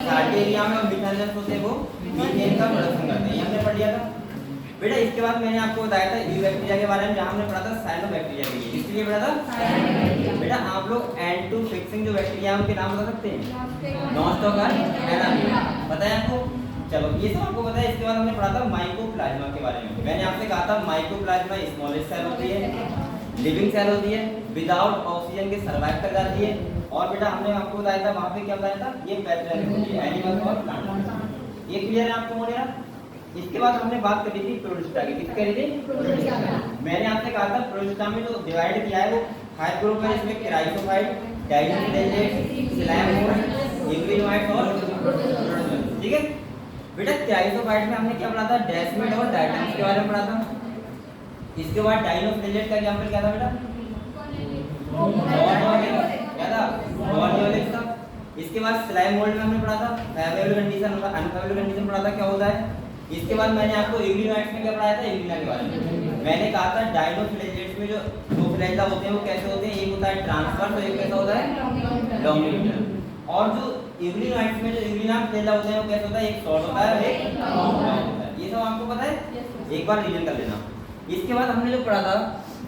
साल्टेरिया में और मिथाइलेशन होते हैं वो मीथेन का प्रोडक्शन करते हैं, ये हमने पढ़ लिया था बेटा। इसके बाद मैंने आपको बताया था यू बैक्टीरिया के बारे में, जहाँ हमने पढ़ा था साइनोबैक्टीरिया के लिए। किसके लिए पढ़ा था? बेटा आप लोग एंड टू फिक्सिंग जो बैक्टीरिया है उनके नाम बता सकते हैं? नॉस्टोकर एनामिया पता है आपको? चलो ये सब आपको पता है। इसके बाद हमने पढ़ा था माइकोप्लाज्मा के बारे में। मैंने आपसे कहा था माइकोप्लाज्मा स्मॉलेस्ट सेल होती है, लिविंग सेल होती है, विदाउट ऑक्सीजन के सर्वाइव कर जाती है। और बेटा हमने आपको बताया था वहाँ पे क्या बताया था, ये पैथोजेनिक होती है एनिमल और प्लांट। ये क्लियर है आपको मोनेरा? इसके बाद हमने बात करी थी प्रोटिस्टा की। किस करी थी? मैंने आपसे कहा था प्रोटिस्टा में जो डिवाइड किया है वो 5 ग्रुप है। इसमें क्राइसोफाइट, डाइनियोफिलेट, स्लैम मोल्ड, इक्विनोइड्स और प्रोटोजोआ। ठीक है बेटा। क्राइसोफाइट में हमने क्या पढ़ा था? डेस्मिड और डायटम्स के बारे में पढ़ा था। इसके बाद डाइनियोफिलेट का एग्जांपल क्या था बेटा? क्या था? ऑर्नियोलिक्स था। इसके बाद स्लाइम मोल्ड में हमने पढ़ा था फेवरेबल कंडीशन और अनफेवरेबल कंडीशन पढ़ा था क्या होता है। इसके बाद मैंने आपको इग्निनोइड्स में क्या पढ़ाया था? इग्निना के बारे में। मैंने कहा था डाइनोफ्लैजेलेट्स में जो दो फ्लैजेला होते हैं वो कैसे होते हैं? एक होता है ट्रांसवर्स और एक कैसा होता है? लॉन्गिट्यूडिनल। और जो इग्निनोइड्स में जो इग्निना फ्लैजेला होते हैं वो कैसे होता है? एक शॉर्ट होता है और एक लॉन्ग होता है। ये सब आपको पता है? एक बार रिवीजन कर लेना। इसके बाद हमने जो पढ़ा था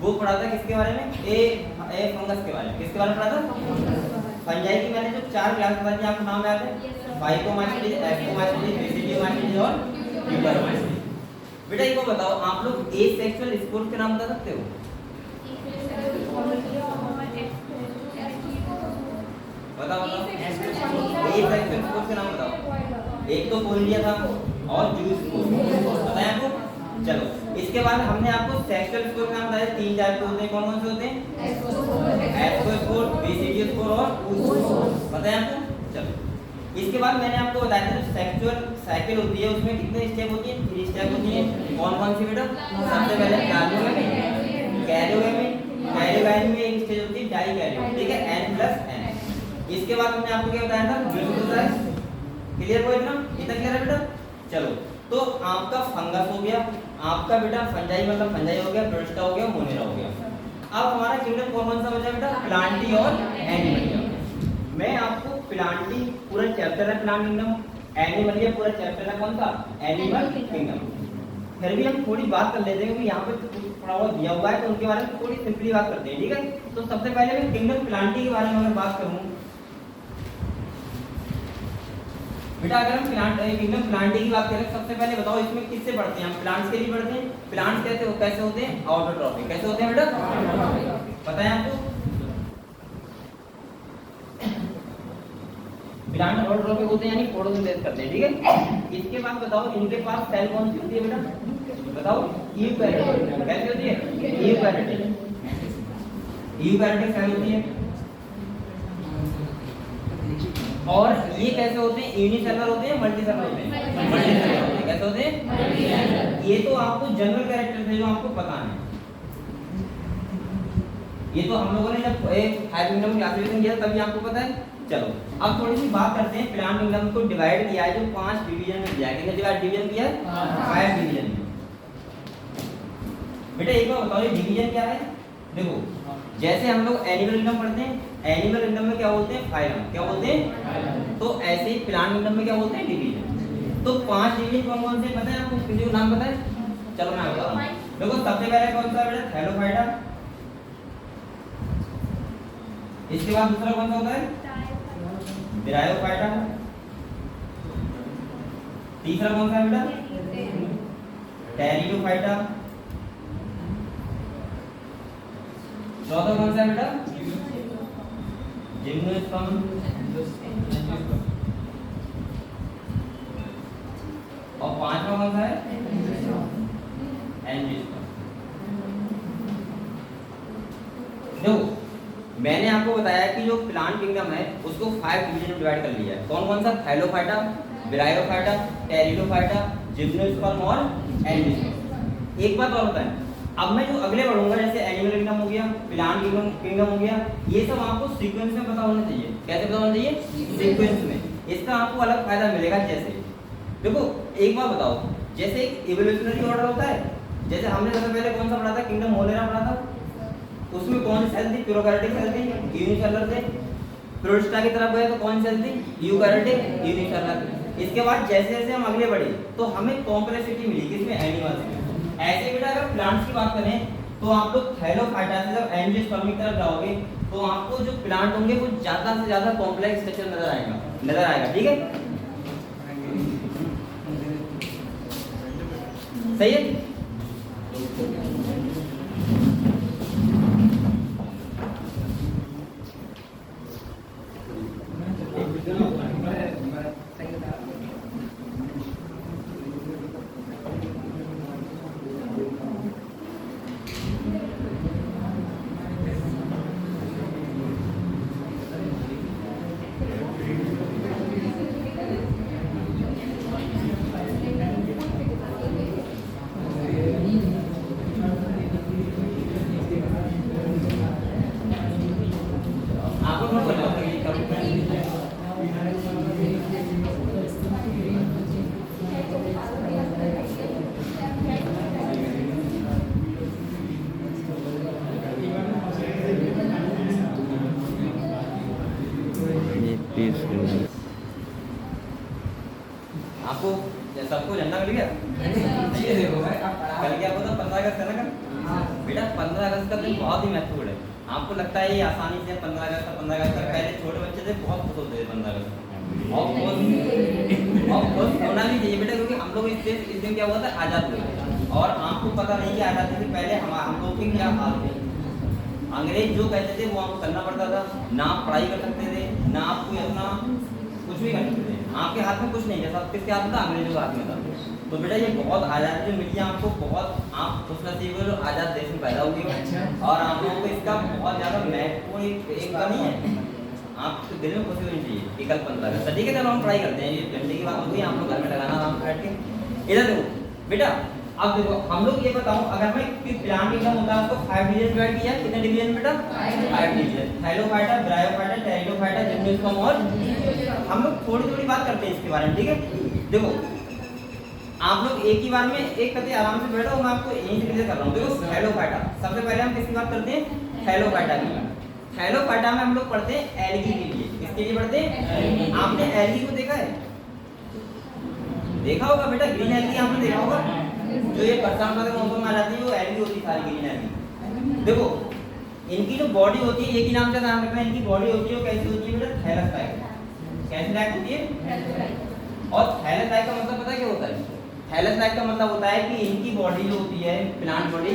वो पढ़ा था किसके बारे में? ए फंगस के बारे में। किसके बारे में पढ़ा था? फंजाई की मैंने जो 4 क्लास बताई थी आपको नाम याद है? फाइकोमाइसीडिस, एक्टोमाइसीडिस, बेसिडियोमाइसीडिस और यूपरमाइसीडिस। बेटा एक को बताओ, आप लोग एसेक्सुअल स्पोर्स के नाम बता सकते हो? बताओ एसेक्सुअल स्पोर्स के नाम बताओ। एक तो कोलिडिया था और जूस स्पोर्स पता है आपको? चलो इसके बाद हमने आपको सेक्सुअल स्पोर का नाम बताया। 3 टाइप के होते हैं। कौन कौन से होते हैं? एस्कोस्पोर, बेसिडियोस्पोर और oospore पता है आपको? चलो इसके बाद मैंने आपको बताया था जो सेक्सुअल साइकिल होती है उसमें कितने स्टेप होती है? 3 स्टेप होती है। कौन कौन सी बेटा? सबसे पहले कैरियोगैमी, कैरियोगैमी में एक स्टेज होती है डाइकैरियो, ठीक है, N+N। इसके बाद हमने आपको क्या बताया था? ग्लूकोसाइड। क्लियर हुआ इतना? इतना क्लियर है बेटा? चलो तो आपका फंगस हो गया, आपका बेटा फंजाई मतलब फंजाई हो गया, प्रोटिस्टा हो गया, मोनेरा हो गया। अब हमारा किंगडम कौन सा बचा बेटा? प्लांटी और एनिमलिया। मैं आपको प्लांटी पूरा चैप्टर है प्लांट किंगडम, एनिमलिया पूरा चैप्टर है कौन सा? Animal kingdom. फिर भी हम थोड़ी बात कर लेते हैं क्योंकि यहाँ पे थोड़ा बहुत दिया हुआ है तो उनके बारे में थोड़ी सिंपली बात करते हैं, ठीक है। तो सबसे पहले मैं किंगडम प्लांटी के बारे में अगर बात करूँ बेटा, अगर हम किंगडम प्लांटी की बात करें सबसे पहले बताओ इसमें किससे पढ़ते हैं हम? प्लांट्स के लिए पढ़ते हैं। प्लांट्स कैसे होते हैं? ऑटोट्रॉफिक। कैसे होते हैं बेटा? पता है आपको? प्लांट ऑटोट्रॉफिक होते हैं यानी फोटोसिंथेसिस करते हैं, ठीक है। इसके बाद बताओ इनके पास सेल कौन सी होती है बेटा? बताओ। यूकैरियोटिक। कैसी होती है? यूकैरियोटिक। यूकैरियोटिक सेल होती है। और ये कैसे होते हैं? यूनिसेलुलर होते हैं, मल्टीसेलुलर होते हैं? मल्टीसेलुलर होते हैं। कैसे होते हैं? ये तो आपको जनरल कैरेक्टर थे जो आपको पता है। ये तो हम लोगों ने जब हाई किंगडम क्लासिफिकेशन किया तभी आपको पता है। चलो अब थोड़ी सी बात करते हैं। प्लांट किंगडम को डिवाइड किया है जो 5 डिवीजन में किया है। कितने डिवीजन किया है? 5 डिवीजन में। बेटा एक बार बताओ ये डिवीजन क्या है? देखो जैसे हम लोग एनिमल किंगडम पढ़ते हैं, एनिमल किंगडम में क्या होते हैं? फाइलम। क्या होते हैं? तो ऐसे ही प्लांट किंगडम में क्या होते हैं? डिवीजन। तो 5 डिवीजन कौन कौन से पता है आपको? किसी को नाम पता है? चलो मैं बताता हूं। देखो सबसे पहले कौन सा बेटा? थैलोफाइटा। इसके बाद दूसरा कौन सा होता है? ब्रायोफाइटा। तीसरा कौन सा है बेटा? टेरिडोफाइटा। चौथा कौन सा है बेटा? जिम्नोस्पर्म। और 5वां कौन सा है? एंजियोस्पर्म। देखो मैंने आपको बताया कि जो प्लांट किंगडम है उसको 5 डिवीजन में डिवाइड कर लिया है। कौन कौन सा? थैलोफाइटा, ब्रायोफाइटा, टेरिडोफाइटा, जिम्नोस्पर्म और एंजियोस्पर्म। एक बात और बताएं, अब मैं जो अगले बढ़ूंगा जैसे एनिमल किंगडम हो गया, प्लांट किंगडम हो गया, ये सब आपको सीक्वेंस में पता होना चाहिए। कैसे पता होना चाहिए? सीक्वेंस में। इसका आपको अलग फायदा मिलेगा। जैसे देखो एक बात बताओ, जैसे एक इवोल्यूशनरी ऑर्डर होता है, जैसे हमने सबसे पहले कौन सा पढ़ा था? किंगडम मोनेरा पढ़ा था। उसमें कौन सी सेल थी? प्रोकैरियोटिक सेल थी, यूनिसेलुलर थे। प्रोटिस्टा की तरफ गए तो कौन चलती, यूकैरियोटिक, यूनिसेलुलर। इसके बाद जैसे जैसे हम आगे बढ़े तो हमें कॉम्प्लेक्सिटी मिली किसमें, एनिमल्स में। ऐसे बेटा अगर प्लांट्स की बात करें तो आप लोग थैलोफाइटा से जब एंजियोस्पर्म की तरफ जाओगे तो आपको जो प्लांट होंगे वो ज्यादा से ज्यादा कॉम्प्लेक्स स्ट्रक्चर नजर आएगा, ठीक है, सही है। आपको सबको झंडा मिल गया? ये देखो कल क्या होता 15 अगस्त है ना कल? बेटा 15 अगस्त का दिन बहुत ही महत्वपूर्ण है। आपको लगता है ये आसानी से 15 अगस्त पहले छोटे बच्चे थे बहुत खुश होते थे 15 अगस्त और खुश होना भी चाहिए बेटा, क्योंकि हम लोग इस दिन क्या हुआ था, आज़ाद हुए। और आपको पता नहीं कि आज़ादी से पहले हम लोग के क्या हाल थे। अंग्रेज जो कहते थे वो आपको करना पड़ता था, ना आप पढ़ाई कर सकते थे, ना आप कोई अपना कुछ भी कर सकते थे, आपके हाथ में कुछ नहीं था, सब किसके हाथ में था, अंग्रेजों के हाथ में था। तो बेटा ये बहुत आज़ादी जो मिली है आपको, बहुत आप खुशनसीब हो जो आज़ाद देश में पैदा हुए हो। और आप लोगों को इसका बहुत ज़्यादा महत्वपूर्ण एक का नहीं है, आपके दिल में खुशी होनी चाहिए कि कल 15 अगस्त। ठीक है, चलो हम ट्राई करते हैं। ये झंडे की बात हो गई, आप लोग घर में लगाना आराम से बैठ के। इधर देखो बेटा, अब देखो हम लोग ये बताऊं, अगर मैं प्लांट एकदम होता है उसको 5 डिवीजन डिवाइड किया, कितने डिवीजन बेटा, 5 division. Thallophyta, bryophyta, pteridophyta, gymnosperm और हम लोग थोड़ी थोड़ी बात करते हैं इसके बारे में, ठीक है। देखो आप लोग एक ही बार में एक कदम आराम से बैठो, मैं आपको यहीं से क्लियर कर रहा हूं। देखो थैलोफाइटा, सबसे पहले हम किसकी बात करते हैं, थैलोफाइटा की। थैलोफाइटा में हम लोग पढ़ते हैं एल्गी के लिए, किसके लिए पढ़ते हैं, आपने एल्गी को देखा है, देखा होगा बेटा, ग्रीन एल्गी आपने देखा होगा, जो ये बरसात के मौसम में आ जाती है वो एल्गी होती है, सारी ग्रीन एल्गी। देखो इनकी जो बॉडी होती है, एक ही नाम से ध्यान रखना, इनकी बॉडी होती है वो कैसी होती है बेटा, थैलस टाइप। कैसी टाइप होती है, और थैलस टाइप का मतलब पता है क्या होता है, थैलस टाइप का मतलब होता है कि इनकी बॉडी जो होती है, प्लांट बॉडी,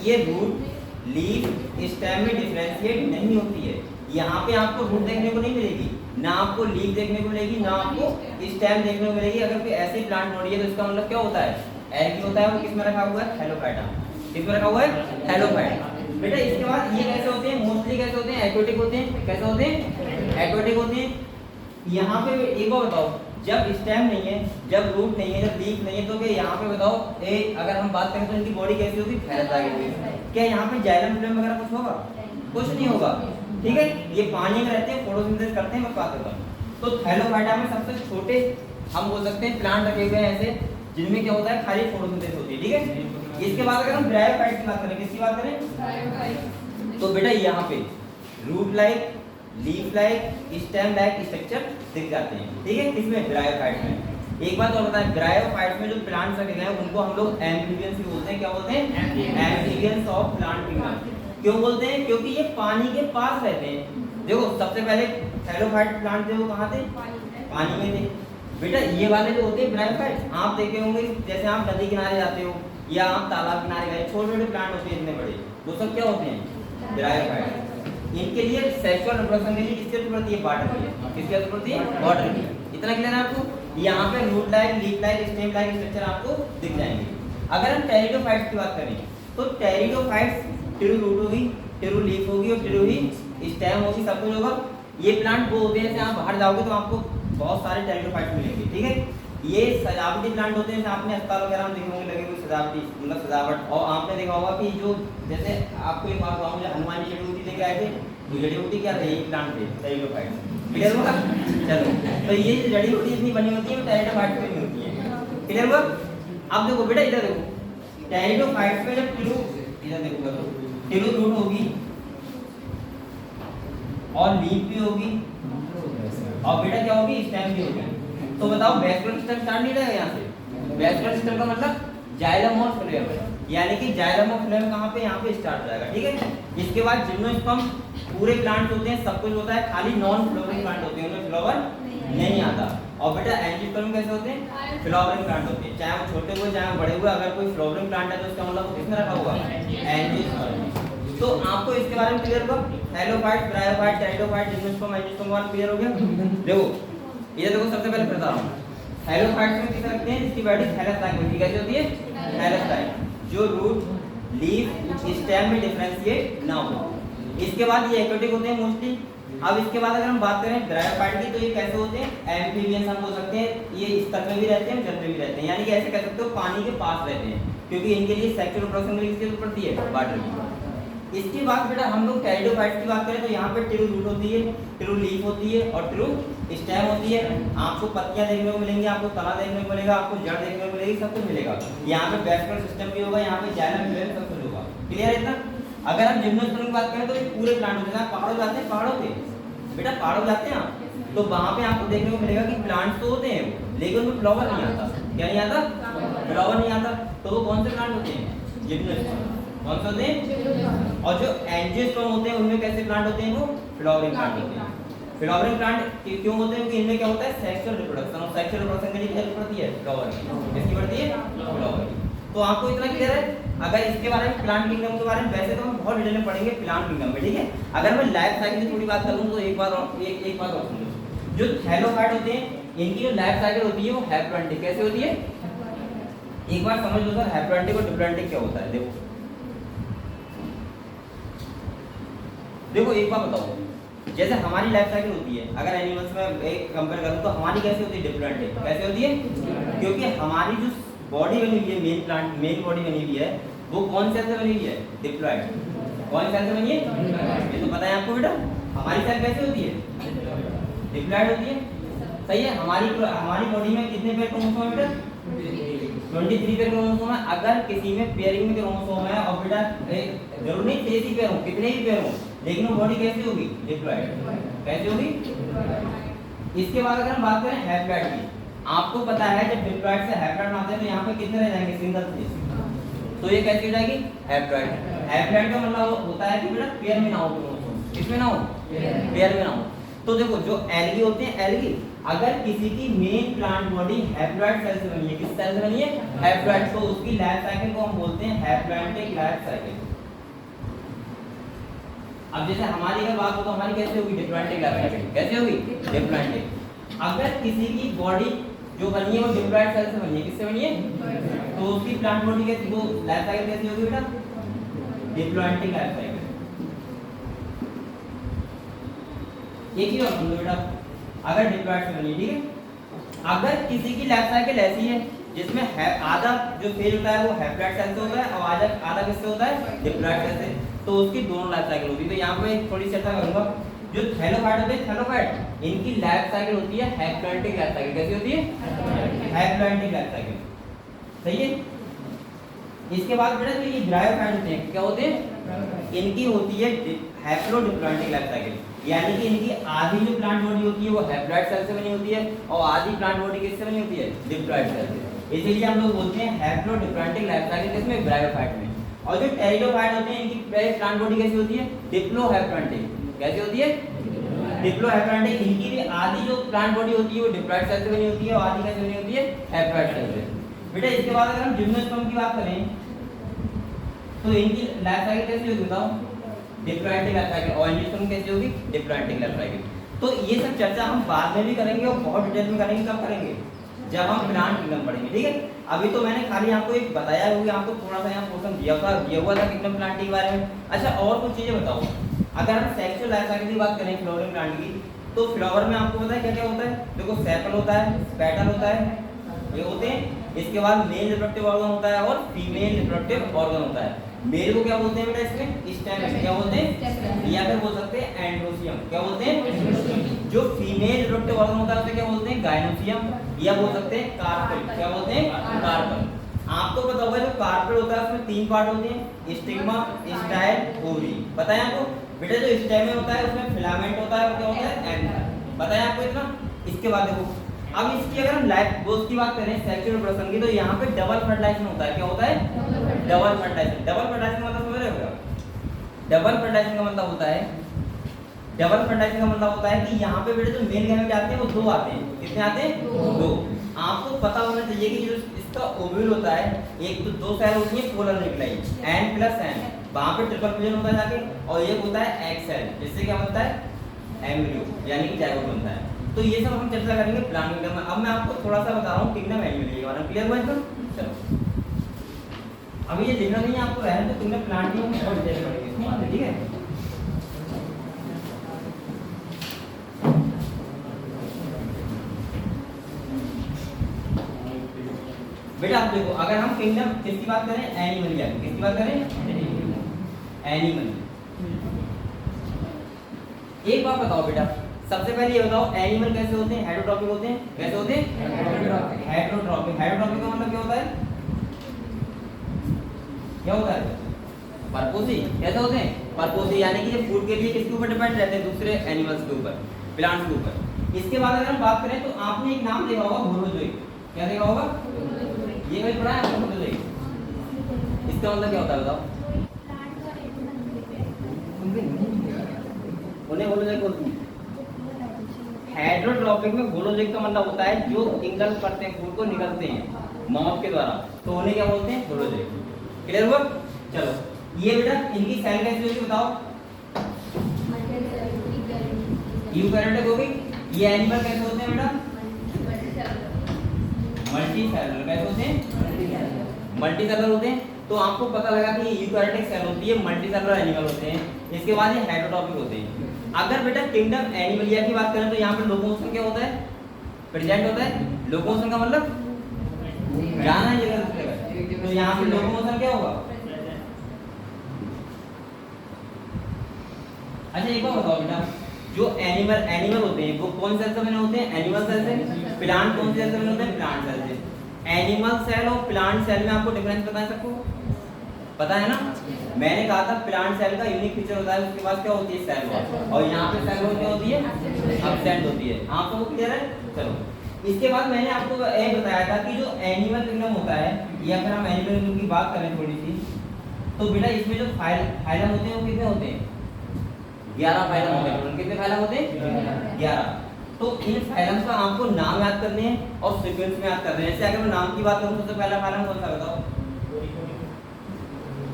ये रूट, लीफ, स्टेम में डिफरेंशिएट नहीं होती है। यहाँ पे आपको रूट देखने को नहीं मिलेगी, ना आपको लीफ देखने को मिलेगी, ना आपको स्टेम देखने को मिलेगी। अगर कोई ऐसी प्लांट बॉडी है तो इसका मतलब क्या होता है, एल्गी होता है। वो किस में रखा हुआ है, थैलोफाइटा। किस में रखा हुआ है, थैलोफाइटा। बेटा इसके बाद ये कैसे होते हैं, मोस्टली कैसे होते हैं, एक्वेटिक होते हैं। कैसे होते हैं, एक्वेटिक होते हैं। यहाँ पे एक बार बताओ, जब स्टेम नहीं है, जब रूट नहीं है, जब लीफ नहीं है, तो क्या यहाँ पे बताओ अगर हम बात करें तो इनकी बॉडी कैसी होगी, थैलस टाइप होगी। क्या यहाँ पे जाइलम फ्लेम वगैरह कुछ होगा, कुछ नहीं होगा, ठीक है। ये पानी में रहते हैं, फोटोसिंथेसिस करते हैं, मैं बात करता हूँ। तो थैलोफाइटा में सबसे छोटे हम बोल सकते हैं प्लांट रखे हुए हैं ऐसे, जिनमें क्या होता है, खाली फोटोसिंथेसिस होती है, ठीक है। इसके बाद अगर हम ब्रायोफाइट की बात करें, किसकी बात करें, तो बेटा यहाँ पे root like, leaf like, stem like structure दिख जाते हैं, ठीक है, किसमें, ब्रायोफाइट में। एक बात और बताएं, ब्रायोफाइट में जो प्लांट्स रखे गए हैं उनको हम लोग एम्फीबियंस भी बोलते हैं। क्या बोलते हैं, एम्फीबियंस ऑफ प्लांट किंगडम। क्यों बोलते हैं, क्योंकि ये पानी के पास रहते हैं। देखो सबसे पहले थैलोफाइट प्लांट थे वो कहाँ थे, पानी में थे। बेटा ये वाले जो होते हैं ब्रायोफाइट, आप देखे होंगे जैसे आप नदी किनारे जाते हो या आप तालाब किनारे गए, छोटे छोटे प्लांट होते हैं इतने बड़े, वो सब क्या होते हैं, ब्रायोफाइट। इनके लिए सेक्सुअल रिप्रोडक्शन के लिए किसकी जरूरत पड़ती है, वाटर की। किसकी जरूरत पड़ती है, वाटर की। इतना क्लियर है आपको। यहाँ पे root like, leaf like, stem like structure आपको दिख जाएंगे। अगर हम टेरिडोफाइट्स की बात करें तो टेरिडोफाइट्स टेरू रूट होगी, टेरू लीफ होगी और टेरू ही स्टेम होगी, सब कुछ होगा। ये प्लांट वो होते हैं, जैसे आप बाहर जाओगे तो आपको बहुत सारे टेरिडोफाइट्स मिलेंगे, ठीक है। ये सजावटी प्लांट होते हैं, आपने अस्पताल वगैरह में देखे होंगे लगे हुए सजावटी, मतलब सजावट। और आपने देखा होगा कि जो जैसे आपको एक बात बताऊं, मुझे हनुमान जी जड़ी बूटी लेके आए थे, तो जड़ी बूटी क्या थे, प्लांट थे, टेरिडोफाइट्स। क्लियर हुआ, चलो। तो ये जड़ी बूटी इतनी बनी होती है, टेरिडोफाइट्स में होती है। क्लियर हुआ। अब देखो बेटा इधर देखो, टेरिडोफाइट्स में जब टेरू, इधर देखो तो टेरू रूट होगी, और लीफ भी होगी और बेटा क्या होगी, स्टेम भी होगी। तो बताओ वैस्कुलर सिस्टम स्टार्ट नहीं रहेगा यहाँ से। वैस्कुलर सिस्टम का मतलब जाइलम और फ्लोएम, यानी कि जाइलम और फ्लोएम कहाँ पे, यहाँ पे स्टार्ट हो जाएगा, ठीक है। इसके बाद जिम्नोस्पर्म पूरे प्लांट होते हैं, सब कुछ होता है, खाली नॉन फ्लोवरिंग प्लांट होते हैं, उनमें फ्लावर नहीं आता। और बेटा एंजियोस्पर्म कैसे होते हैं, फ्लावरिंग प्लांट होते हैं, चाहे वो छोटे हुए चाहे वो बड़े हुए। अगर कोई फ्लावरिंग प्लांट है तो इसका मतलब किसने रखा होगा, एंजियोस्पर्म। तो आपको इसके बारे में क्लियर होगा, halophyte, bryophyte, pteridophyte, gymnosperm, angiosperm clear हो गया। देखो ये देखो, सबसे पहले बता रहा हूँ, हेलोफाइट में किसे रखते हैं, जिसकी बॉडी थैलस लाइक होती है, कैसे होती है, थैलस लाइक, जो रूट, लीफ, स्टेम में डिफरेंशिएट ना हो। इसके बाद ये एक्वेटिक होते हैं मोस्टली। अब इसके बाद अगर हम बात करें ब्रायोफाइट की, तो ये कैसे होते हैं, एम्फीबियंस हम बोल सकते हैं, ये स्तर में भी रहते हैं, जल में भी रहते हैं, यानी कि ऐसे कह सकते हो पानी के पास रहते हैं, क्योंकि इनके लिए सेक्सुअल रिप्रोडक्शन के लिए किसकी जरूरत पड़ती है, वाटर की। इसके बाद बेटा हम लोग टेरिडोफाइट की बात करें तो यहाँ पे ट्रू रूट होती है, ट्रू लीफ होती है और ट्रू स्टेम होती है। आपको पत्तियां देखने को मिलेंगी, आपको तना देखने को मिलेगा, आपको जड़ देखने को मिलेगी, सब कुछ मिलेगा। यहाँ पे वैस्कुलर सिस्टम भी होगा, यहाँ पे जाइलम फ्लोएम सब कुछ होगा। क्लियर है इतना। अगर हम जिम्नोस्पर्म की बात करें तो ये पूरे प्लांट होते हैं। पहाड़ों जाते हैं, पहाड़ों पे बेटा पहाड़ों जाते हैं आप, तो वहाँ पे आपको देखने को मिलेगा कि प्लांट्स तो होते हैं लेकिन उनमें फ्लावर नहीं आता। क्या नहीं आता, फ्लावर नहीं आता। तो वो कौन से प्लांट होते हैं, जिम्नोस्पर्म। कौन से होते हैं, और जो एंजियोस्पर्म होते हैं उनमें कैसे प्लांट होते हैं, वो फ्लावरिंग प्लांट होते हैं। फ्लावरिंग प्लांट क्यों होते हैं, क्योंकि इनमें क्या होता है, सेक्सुअल रिप्रोडक्शन, और सेक्सुअल रिप्रोडक्शन के लिए क्या पड़ती है, फ्लावर की। किसकी पड़ती है, फ्लावर की। तो आपको इतना क्लियर है। अगर इसके बारे में प्लांट किंगडम के बारे में वैसे तो हम बहुत डिटेल में पढ़ेंगे प्लांट किंगडम में, ठीक है। अगर मैं लाइफ साइकिल की थोड़ी बात करूं तो एक बात और सुन लो। जो थैलोफाइट होते हैं इनकी जो लाइफ साइकिल होती है वो हैप्लॉइडिक कैसे होती है, एक बार समझ लो सर, हैप्लॉइडिक और डिप्लॉइडिक क्या होता है। देखो एक बात बताओ, जैसे हमारी लाइफ साइकिल होती है, अगर एनिमल्स में एक कंपेयर करूं तो हमारी कैसे होती है, डिप्लॉइडिक। कैसे होती है, क्योंकि हमारी जो बॉडी बनी हुई है, मेन बॉडी बनी हुई है, वो कौन सेल से बनी हुई है, डिप्लॉइड। कौन सेल से बनी है, ये तो पता है आपको बेटा। हमारी सेल कैसे होती है, डिप्लॉइड होती है, सही है। हमारी बॉडी में कितने पेयर क्रोमोसोम है बेटा, 23 पेयर क्रोमोसोम है। अगर किसी में पेयरिंग में क्रोमोसोम है और बेटा जरूर नहीं 23 ही पेयर हो, कितने ही पेयर हो, लेकिन वो बॉडी कैसी होगी, डिप्लॉइड। कैसे होगी। इसके बाद अगर हम बात करें हैप्लॉइड की, आपको पता है जब डिप्लॉइड से हैप्लॉइड आते हैं तो यहाँ पे कितने रह जाएंगे, सिंगल स्पेस। तो ये कैसे हो जाएगी, हैप्लॉइड। हैप्लॉइड का मतलब होता है कि बेटा पेयर में ना हो क्रोमोसोम, किसमें ना हो, पेयर में ना हो। तो देखो जो एल्गी होते हैं, एल्गी अगर किसी की main plant body haploid cell से बनी है, किस सेल से बनी है, हैप्लॉइड, तो उसकी लाइफ साइकिल को हम बोलते हैं हैप्लॉइडिक लाइफ साइकिल। अब जैसे हमारी अगर बात हो तो हमारी कैसे होगी, डिप्लॉइडिक लाइफ साइकिल। कैसे होगी, डिप्लॉइडिक। अगर किसी की बॉडी जो बनी है वो डिप्लॉइड सेल से बनी है, किससे बनी है, तो उसकी प्लांट बॉडी के वो लाइफ साइकिल कैसी होगी बेटा, डिप्लॉइडिक लाइफ साइकिल। एक ही और समझो बेटा, अगर डिप्लॉइड से बनी, ठीक है। अगर किसी की लाइफ साइकिल ऐसी है जिसमें आधा जो फेज होता है वो हैप्लॉइड सेल से होता है और आधा किससे होता है, डिप्लॉइड सेल से, तो उसकी दोनों लाइफ साइकिल होती है। तो यहाँ पे थोड़ी चर्चा करूंगा। जो थैलोफाइट होते हैं, थैलोफाइट इनकी लाइफ साइकिल होती है हैप्लॉइडिक लाइफ साइकिल। कैसी होती है, हैप्लॉइडिक लाइफ साइकिल, सही है। इसके बाद बेटा जो ये ब्रायोफाइट होते हैं, क्या होते हैं, इनकी होती है हैप्लोडिप्लॉइडिक लाइफ साइकिल, यानी कि इनकी आधी जो प्लांट बॉडी होती है वो हैप्लॉइड सेल से बनी होती है और आधी प्लांट बॉडी किससे बनी होती है, डिप्लॉइड सेल से। इसीलिए हम लोग बोलते हैं हैप्लोडिप्लॉइडिक लाइफ साइकिल, किसमें, ब्रायोफाइट में। और जो टेरिडोफाइट होते हैं इनकी प्लांट बॉडी कैसी होती है, डिप्लोहैप्लॉइडिक। कैसी होती है, डिप्लोहैप्लॉइडिक। इनकी भी आधी जो प्लांट बॉडी होती है वो डिप्लॉइड सेल से बनी होती है और आधी कैसे बनी होती है, हैप्लॉइड सेल से। बेटा इसके बाद अगर हम जिम्नोस्पर्म की बात करें तो इनकी लाइफ साइकिल कैसी होगी बताओ, डिप्लॉइडिक लाइफ साइकिल। और एंजियोस्पर्म कैसी होगी, डिप्लॉइडिक लाइफ साइकिल। तो ये सब चर्चा हम बाद में भी करेंगे और बहुत डिटेल में करेंगे। कब करेंगे, जब हम प्लांट किंगडम पढ़ेंगे, ठीक है। अभी तो मैंने खाली आपको एक बताया होगा, आपको थोड़ा सा यहाँ पोर्शन दिया हुआ था किंगडम प्लांट के बारे में। अच्छा और कुछ चीजें बताओ। अगर हम सेक्सुअल लाइफ साइकिल की बात करें फ्लावरिंग प्लांट की, तो फ्लावर में आपको पता है क्या क्या होता है, देखो सेपल होता है, पेटल होता है, ये होते हैं। इसके बाद मेल रिप्रोडक्टिव ऑर्गन होता है और फीमेल रिप्रोडक्टिव ऑर्गन होता है। मेल को क्या बोलते हैं बेटा, इसमें स्टेम, क्या बोलते हैं, या फिर बोल सकते हैं एंड्रोसियम। क्या बोलते हैं, जो फीमेल रिप्रोडक्टिव ऑर्गन होता है उसे क्या बोलते हैं, गायनोसियम, या बोल सकते हैं कार्पेल। क्या बोलते हैं, कार्पेल। आपको पता होगा जो कार्पेल होता है उसमें 3 पार्ट होते हैं, स्टिग्मा, स्टाइल, ओवरी। पता है आपको, बेटा जो स्टेम होता है उसमें फिलामेंट होता है, क्या होता है एंड, बताया आपको इतना। इसके बाद देखो अब इसकी अगर हम लाइफ गोल्स की बात करें सेक्सुअल रिप्रोडक्शन की, तो यहाँ पे डबल फर्टिलाइजेशन होता है। क्या होता है? Double fertilisation. डबल फर्टिलाइजेशन का मतलब समझ रहे हो? डबल फर्टिलाइजेशन का मतलब होता है, डबल फर्टिलाइजेशन का मतलब होता है कि यहाँ पे बेटे जो मेल गैमेट आते हैं वो दो आते हैं। कितने आते हैं? दो। आपको पता होना चाहिए कि जो इसका ओव्यूल होता है, एक तो दो सेल होती है polar nuclei n plus n, वहां पे ट्रिपल फ्यूजन होता है जाके, और एक होता है एक्स सेल, जिससे क्या बनता है एम्ब्रियो यानी कि जायगोट बनता है। तो ये सब हम चर्चा करेंगे प्लांट किंगडम में। अब मैं आपको थोड़ा सा बता रहा हूँ किंगडम एनिमल के बारे में। क्लियर हुआ इसको? चलो अभी ये लिखना नहीं है आपको, रहने तो तुमने प्लांट किंगडम में बहुत डिटेल पढ़ेंगे इसके बाद, ठीक है? बेटा आप देखो, अगर हम किंगडम किसकी बात करें, एनिमल की, किसकी बात करें, एनिमल। एक बात बताओ बेटा, सबसे पहले ये बताओ एनिमल कैसे होते हैं? हेटरोट्रॉपिक होते हैं। कैसे होते हैं? हेटरोट्रॉपिक। हेटरोट्रॉपिक का मतलब क्या होता है? क्या होता है? परपोसी। कैसे होते हैं? परपोसी, यानी कि ये फूड के लिए किसके ऊपर डिपेंड रहते हैं? दूसरे एनिमल्स के ऊपर, प्लांट्स के ऊपर। इसके बाद अगर हम बात करें तो आपने एक नाम देखा होगा होलोजोइक। क्या देखा होगा? ये कहीं पढ़ा है आपने होलोजोइक? इसका मतलब क्या होता है बताओ? उन्हें होलोजोइक बोलते हैं। हेटरोट्रॉपिक में होलोजोइक का मतलब होता है जो इंगल करते हैं, फूड को निकलते हैं माउथ के द्वारा, तो उन्हें क्या बोलते हैं? होलोजोइक। क्लियर हुआ? चलो ये बेटा इनकी सेल कैसी होगी बताओ? यूकैरियोटिक होगी। ये एनिमल कैसे होते हैं बेटा? Multi cellular. कैसे होते हैं? मल्टी सेलुलर होते हैं। तो आपको पता लगा कि यूकैरियोटिक सेल होती है, मल्टी सेलुलर एनिमल होते हैं। इसके बाद ये हेटरोट्रॉपिक होते हैं। अगर बेटा किंगडम एनिमलिया की बात करें तो यहाँ पे लोकोमोशन क्या होता है? प्रेजेंट होता है। लोकोमोशन का मतलब जाना है जगह, तो यहाँ पे लोकोमोशन क्या होगा? अच्छा एक बात बताओ बेटा, जो एनिमल होते हैं वो कौन सेल से बने होते हैं? एनिमल सेल से। प्लांट कौन से सेल से बने होते हैं? प्लांट सेल से। एनिमल सेल और प्लांट सेल में आपको डिफरेंस पता है सबको? पता है ना? मैंने कहा था प्लांट सेल का यूनिक फीचर होता है, उसके पास क्या होती है? Cell wall. और यहाँ पे सेल वॉल क्या होती है? एब्सेंट होती है। आप सबको क्लियर है? चलो इसके बाद मैंने आपको ये बताया था कि जो एनिमल किंगडम होता है, या फिर हम एनिमल किंगडम की बात करें थोड़ी सी, तो बेटा इसमें जो फाइलम होते हैं वो कितने होते हैं? 11 फाइलम होते हैं। कितने फाइलम होते हैं? 11। तो इन फाइलम्स का आपको नाम याद करने हैं और सीक्वेंस में याद करने हैं। जैसे अगर मैं नाम की बात करूं तो सबसे पहला फाइलम कौन सा बताओ?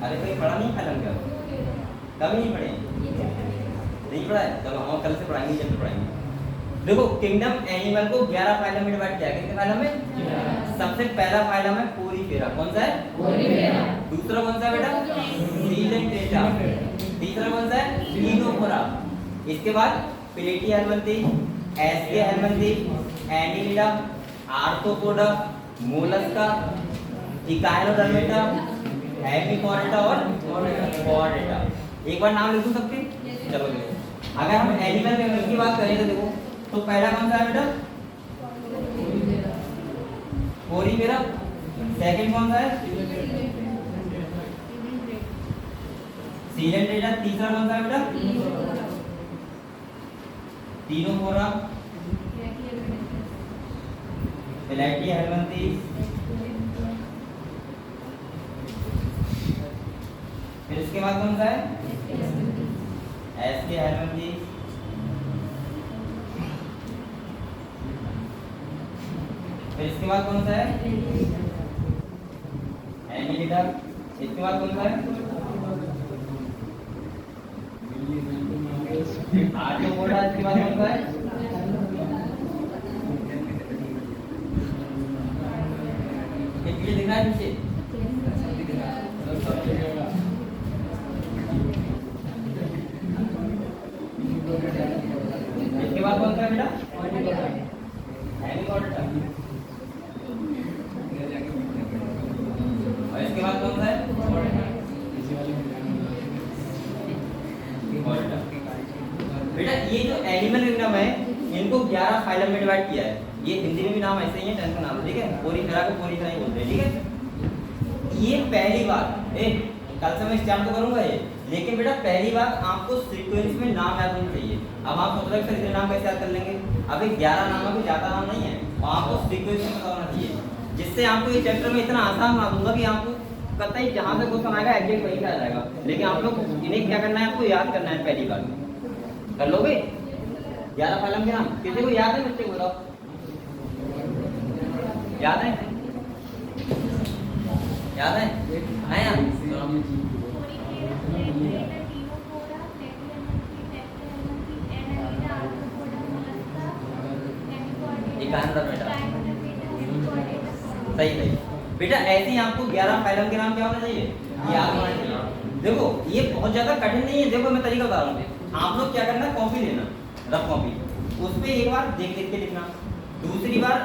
अरे कोई पढ़ा नहीं फाइलम क्या? कभी नहीं पढ़े? नहीं पढ़ा है? चलो हम कल से पढ़ाएंगे, जब पढ़ाएंगे। देखो किंगडम एनिमल को 11 फाइलम में डिवाइड किया। कितने फाइलम में? सबसे पहला फाइलम है पोरीफेरा। कौन सा है? पोरीफेरा। दूसरा कौन सा है बेटा? सीलेंटेटा। तीसरा कौन सा है? लीनोफोरा। इसके बाद प्लेटिहेल्मिंथी, एस्के हेल्मिंथी, एनिलिडा, आर्थ्रोपोडा, मोलस्का, इकाइनोडर्मेटा, हेमिकोरेटा और कोरेटा। एक बार नाम लिख दूं सबके? चलो देखो, अगर हम एनिमल किंगडम की बात करें तो देखो, तो पहला कौन सा है बेटा? पोरीफेरा। सेकंड कौन सा है? सीलेंटेटा। तीसरा कौन सा है बेटा? लीनोफोरा, प्लेटिहेल्मिंथी, फिर इसके बाद कौन सा है? एस्के हेल्मिंथी, फिर इसके बाद कौन सा है? एनिलिडा। इसके बाद कौन सा है? आर्थ्रोपोडा। इसके बाद कौन सा है? ये दिख रहा है पीछे? इसके बाद कौन सा है बेटा? हेमिकोरेटा। और इसके बाद कौन सा है? कोरेटा। बेटा ये जो एनिमल किंगडम है इनको 11 फाइलम में डिवाइड किया है। ये हिंदी में भी नाम ऐसे ही है, टेंशन ना लो, ठीक है? पोरीफेरा को पोरीफेरा ही बोलते हैं, ठीक है? ये पहली बार कल से मैं स्टार्ट तो करूंगा ये लेकिन बेटा पहली बात आपको सीक्वेंस में नाम याद होना चाहिए। अब आप सोच रहे हैं सर इतने नाम कैसे याद कर लेंगे? अभी 11 नाम है, कोई ज्यादा नाम नहीं है, और आपको सीक्वेंस में पता होना चाहिए, जिससे आपको ये चैप्टर में इतना आसान बना दूंगा कि आपको कतई जहां से क्वेश्चन आएगा एग्जैक्ट वही आ जाएगा। लेकिन आप लोग इन्हें क्या करना है, आपको याद करना है। पहली बार कर लोगे 11 फाइलम के नाम? किसी को याद है? बच्चे को बताओ, याद है? याद है? सही सही बेटा, ऐसे ही आपको 11 फाइलम के नाम क्या होना चाहिए, याद होना चाहिए। देखो ये बहुत ज्यादा कठिन नहीं है। देखो मैं तरीका बता रहा हूँ, आप लोग क्या करना, कॉपी लेना, रफ कॉपी, उस पर एक बार देख देख के लिखना, दूसरी बार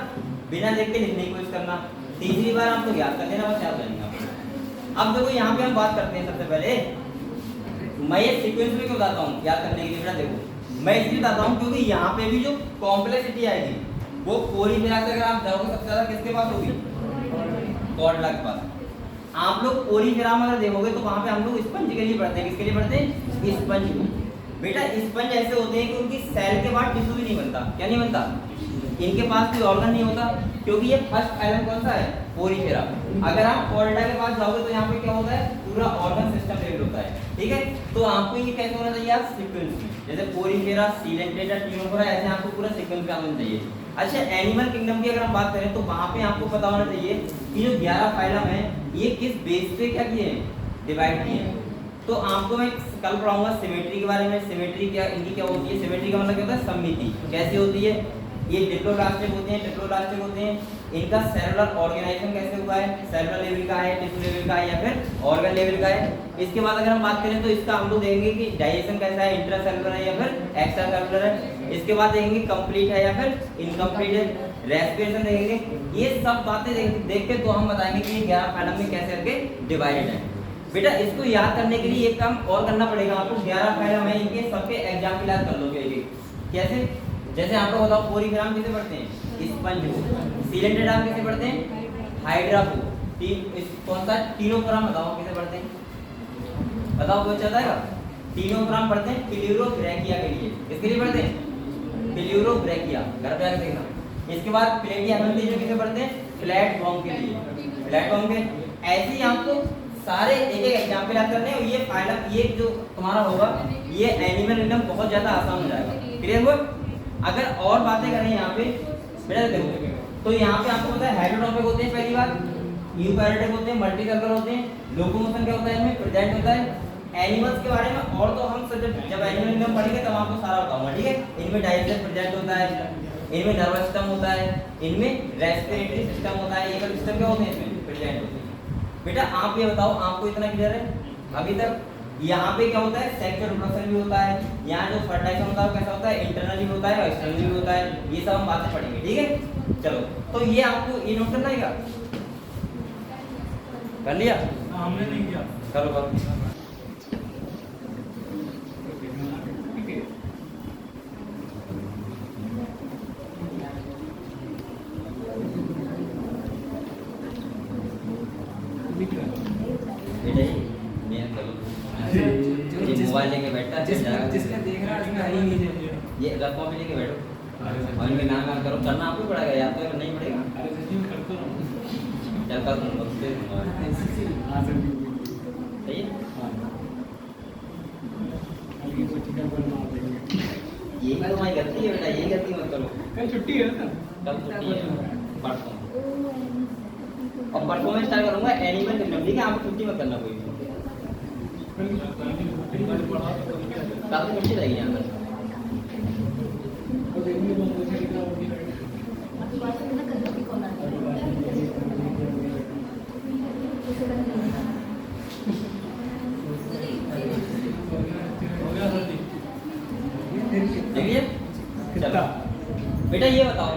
बिना देख के लिखने की कोशिश करना, तीसरी बार आप लोग याद कर लेना, बस याद रहेंगे आपको। अब देखो यहाँ पे हम बात करते हैं, सबसे पहले मैं ये सीक्वेंस में क्यों बताता हूँ याद करने के लिए बेटा। देखो मैं इसलिए बताता हूँ क्योंकि यहाँ पे भी जो कॉम्प्लेक्सिटी आएगी वो पूरी मिला के अगर आप जाओगे सबसे ज्यादा किसके पास होगी, कॉर्ड के पास। आप लोग पूरी ग्राम अगर देखोगे तो वहां पे हम लोग स्पंज के लिए पढ़ते हैं। किसके लिए पढ़ते हैं? स्पंज को। बेटा स्पंज ऐसे होते हैं कि उनकी सेल के बाद टिश्यू भी नहीं बनता। क्या नहीं बनता? इनके पास कोई ऑर्गन नहीं होता, क्योंकि ये फर्स्ट फाइलम कौन सा है, पोरीफेरा। अगर आप कॉर्डा के पास जाओगे तो यहाँ पे क्या होता है, पूरा ऑर्गन सिस्टम लेवल होता है, ठीक है। तो आपको ये कैसे होना चाहिए, आप सीक्वेंस में, जैसे पोरीफेरा, सीलेंटेटा, टिमोफोरा, ऐसे आपको पूरा सीक्वेंस में आना चाहिए। अच्छा एनिमल किंगडम की अगर हम बात करें तो वहां पे आपको पता होना चाहिए कि जो 11 फाइलम है ये किस बेस पे क्या किए हैं, डिवाइड किए हैं। तो आपको मैं कल पढ़ाऊंगा सिमेट्री के बारे में। सिमेट्री क्या, इनकी क्या होती है, सिमेट्री का मतलब क्या होता है, सममिति कैसी होती है। ये डिप्लोप्लास्टिक होते हैं, ट्रिप्लोप्लास्टिक होते हैं। इनका सेलुलर ऑर्गेनाइजेशन कैसे हुआ है, सेलुलर लेवल का है, टिश्यू लेवल का है, या फिर ऑर्गन लेवल का है। इसके बाद अगर हम बात करें तो इसका हम लोग देखेंगे कि डाइजेशन कैसा है, इंट्रासेलुलर है या फिर एक्स्ट्रा सेलुलर है। इसके बाद देखेंगे कंप्लीट है या फिर इनकम्प्लीट है, रेस्पिरेशन देखेंगे। ये सब बातें देख के तो हम बताएंगे कि ये 11 फाइलम में कैसे करके डिवाइडेड है। बेटा इसको याद करने के लिए एक काम और करना पड़ेगा आपको। 11 फाइलम है, इनके सबके एग्जाम्पल याद कर लोगे। कैसे, जैसे आप लोग बताओ पोरीग्राम किसे पढ़ते हैं, स्पंज को। सीलेंटेडाम किसे पढ़ते हैं, हाइड्रा को। कौन सा टिनोफोरम बताओ किसे पढ़ते हैं, बताओ कोई चलता है? टिनोफोरम पढ़ते हैं पिल्यूरोब्रैकिया के लिए। किसके लिए पढ़ते हैं, पिल्यूरोब्रैकिया, घर पे आके देखना। इसके बाद प्लेटिहेल्मिंथेशियन किसे पढ़ते हैं, फ्लैट बॉम्ब के लिए, फ्लैट बॉम्ब के। ऐसे ही आपको सारे एक एक एग्जाम्पल याद करने हैं। और ये फाइलम, ये जो तुम्हारा होगा ये एनिमल किंगडम बहुत ज्यादा आसान हो जाएगा। क्लियर हुआ? अगर और बातें करें यहाँ पे बेटा देखो, तो यहाँ पे आपको पता है हेटेरोट्रॉपिक होते हैं पहली बार, यूकैरियोटिक होते हैं, मल्टीसेलुलर होते हैं, लोकोमोशन क्या होता है इनमें, प्रेजेंट होता है। एनिमल्स के बारे में और तो हम जब एनिमल किंगडम पढ़ेंगे तब आपको सारा बताऊंगा, ठीक है। इनमें डाइजेशन प्रेजेंट होता है, इनमें नर्वस सिस्टम होता है, इनमें रेस्पिरेटरी सिस्टम होता है, ये सिस्टम क्या होते हैं इसमें प्रेजेंट होते हैं। बेटा आप ये बताओ, आपको इतना क्लियर है अभी तक? यहाँ पे क्या होता है, सेक्सुअल रिप्रोडक्शन भी होता है। यहाँ जो फर्टिलाइजेशन होता है कैसा होता है, इंटरनली भी होता है और एक्सटर्नली भी होता है। ये सब हम बातें पढ़ेंगे, ठीक है। चलो तो ये आपको ये नोट करना है क्या, कर लिया? हमने नहीं किया, करो करो। मोबाइल लेके बैठता है, जिसने देख रहा है उसने आई नहीं है। ये रफ कॉपी लेके बैठो और इनके नाम याद करो। करना आपको पड़ेगा, याद तो नहीं पड़ेगा। अरे सच्ची में करता हूं, चल कर दूंगा उससे। हां सर सही है। अभी कोई टिकट पर मार देंगे। ये भी तुम्हारी गलती है बेटा, ये गलती मत करो। कल छुट्टी है सर, कल छुट्टी है, परसों और परसों में स्टार्ट करूंगा एनिमल किंगडम, ठीक है। आपको छुट्टी मत करना कोई, काफी छुट्टी रहेगी यहाँ पर। देखिए बेटा ये बताओ,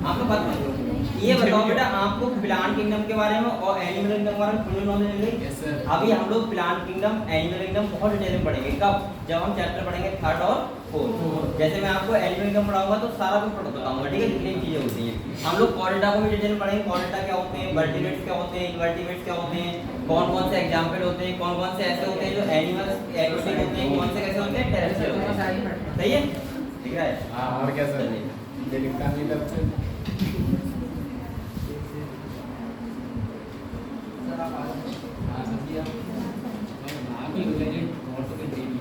आपको पता है ये बताओ बेटा, आपको प्लांट किंगडम के बारे में और एनिमल किंगडम के बारे में फुल नॉलेज मिल गई? Yes sir. अभी हम लोग प्लांट किंगडम, एनिमल किंगडम बहुत डिटेल में पढ़ेंगे। कब? जब हम चैप्टर पढ़ेंगे 3rd और 4th। जैसे मैं आपको एनिमल किंगडम पढ़ाऊंगा तो सारा कुछ बताऊंगा, ठीक है, जितनी चीजें होती हैं। हम लोग कॉर्डेटा को भी डिटेल में पढ़ेंगे, कॉर्डेटा क्या होते हैं, वर्टिब्रेट्स क्या होते हैं, इनवर्टिब्रेट्स क्या होते हैं, कौन कौन से एग्जाम्पल होते हैं, कौन कौन से ऐसे होते हैं जो एनिमल्स एक्वेटिक होते हैं, कौन से कैसे होते हैं टेरेस्ट्रियल होते हैं। सही है, दिख रहा है? हाँ, और क्या सर ये लिखा नहीं था सर। हाँ सर जी, आप भी हो जाएंगे और तो कुछ नहीं है।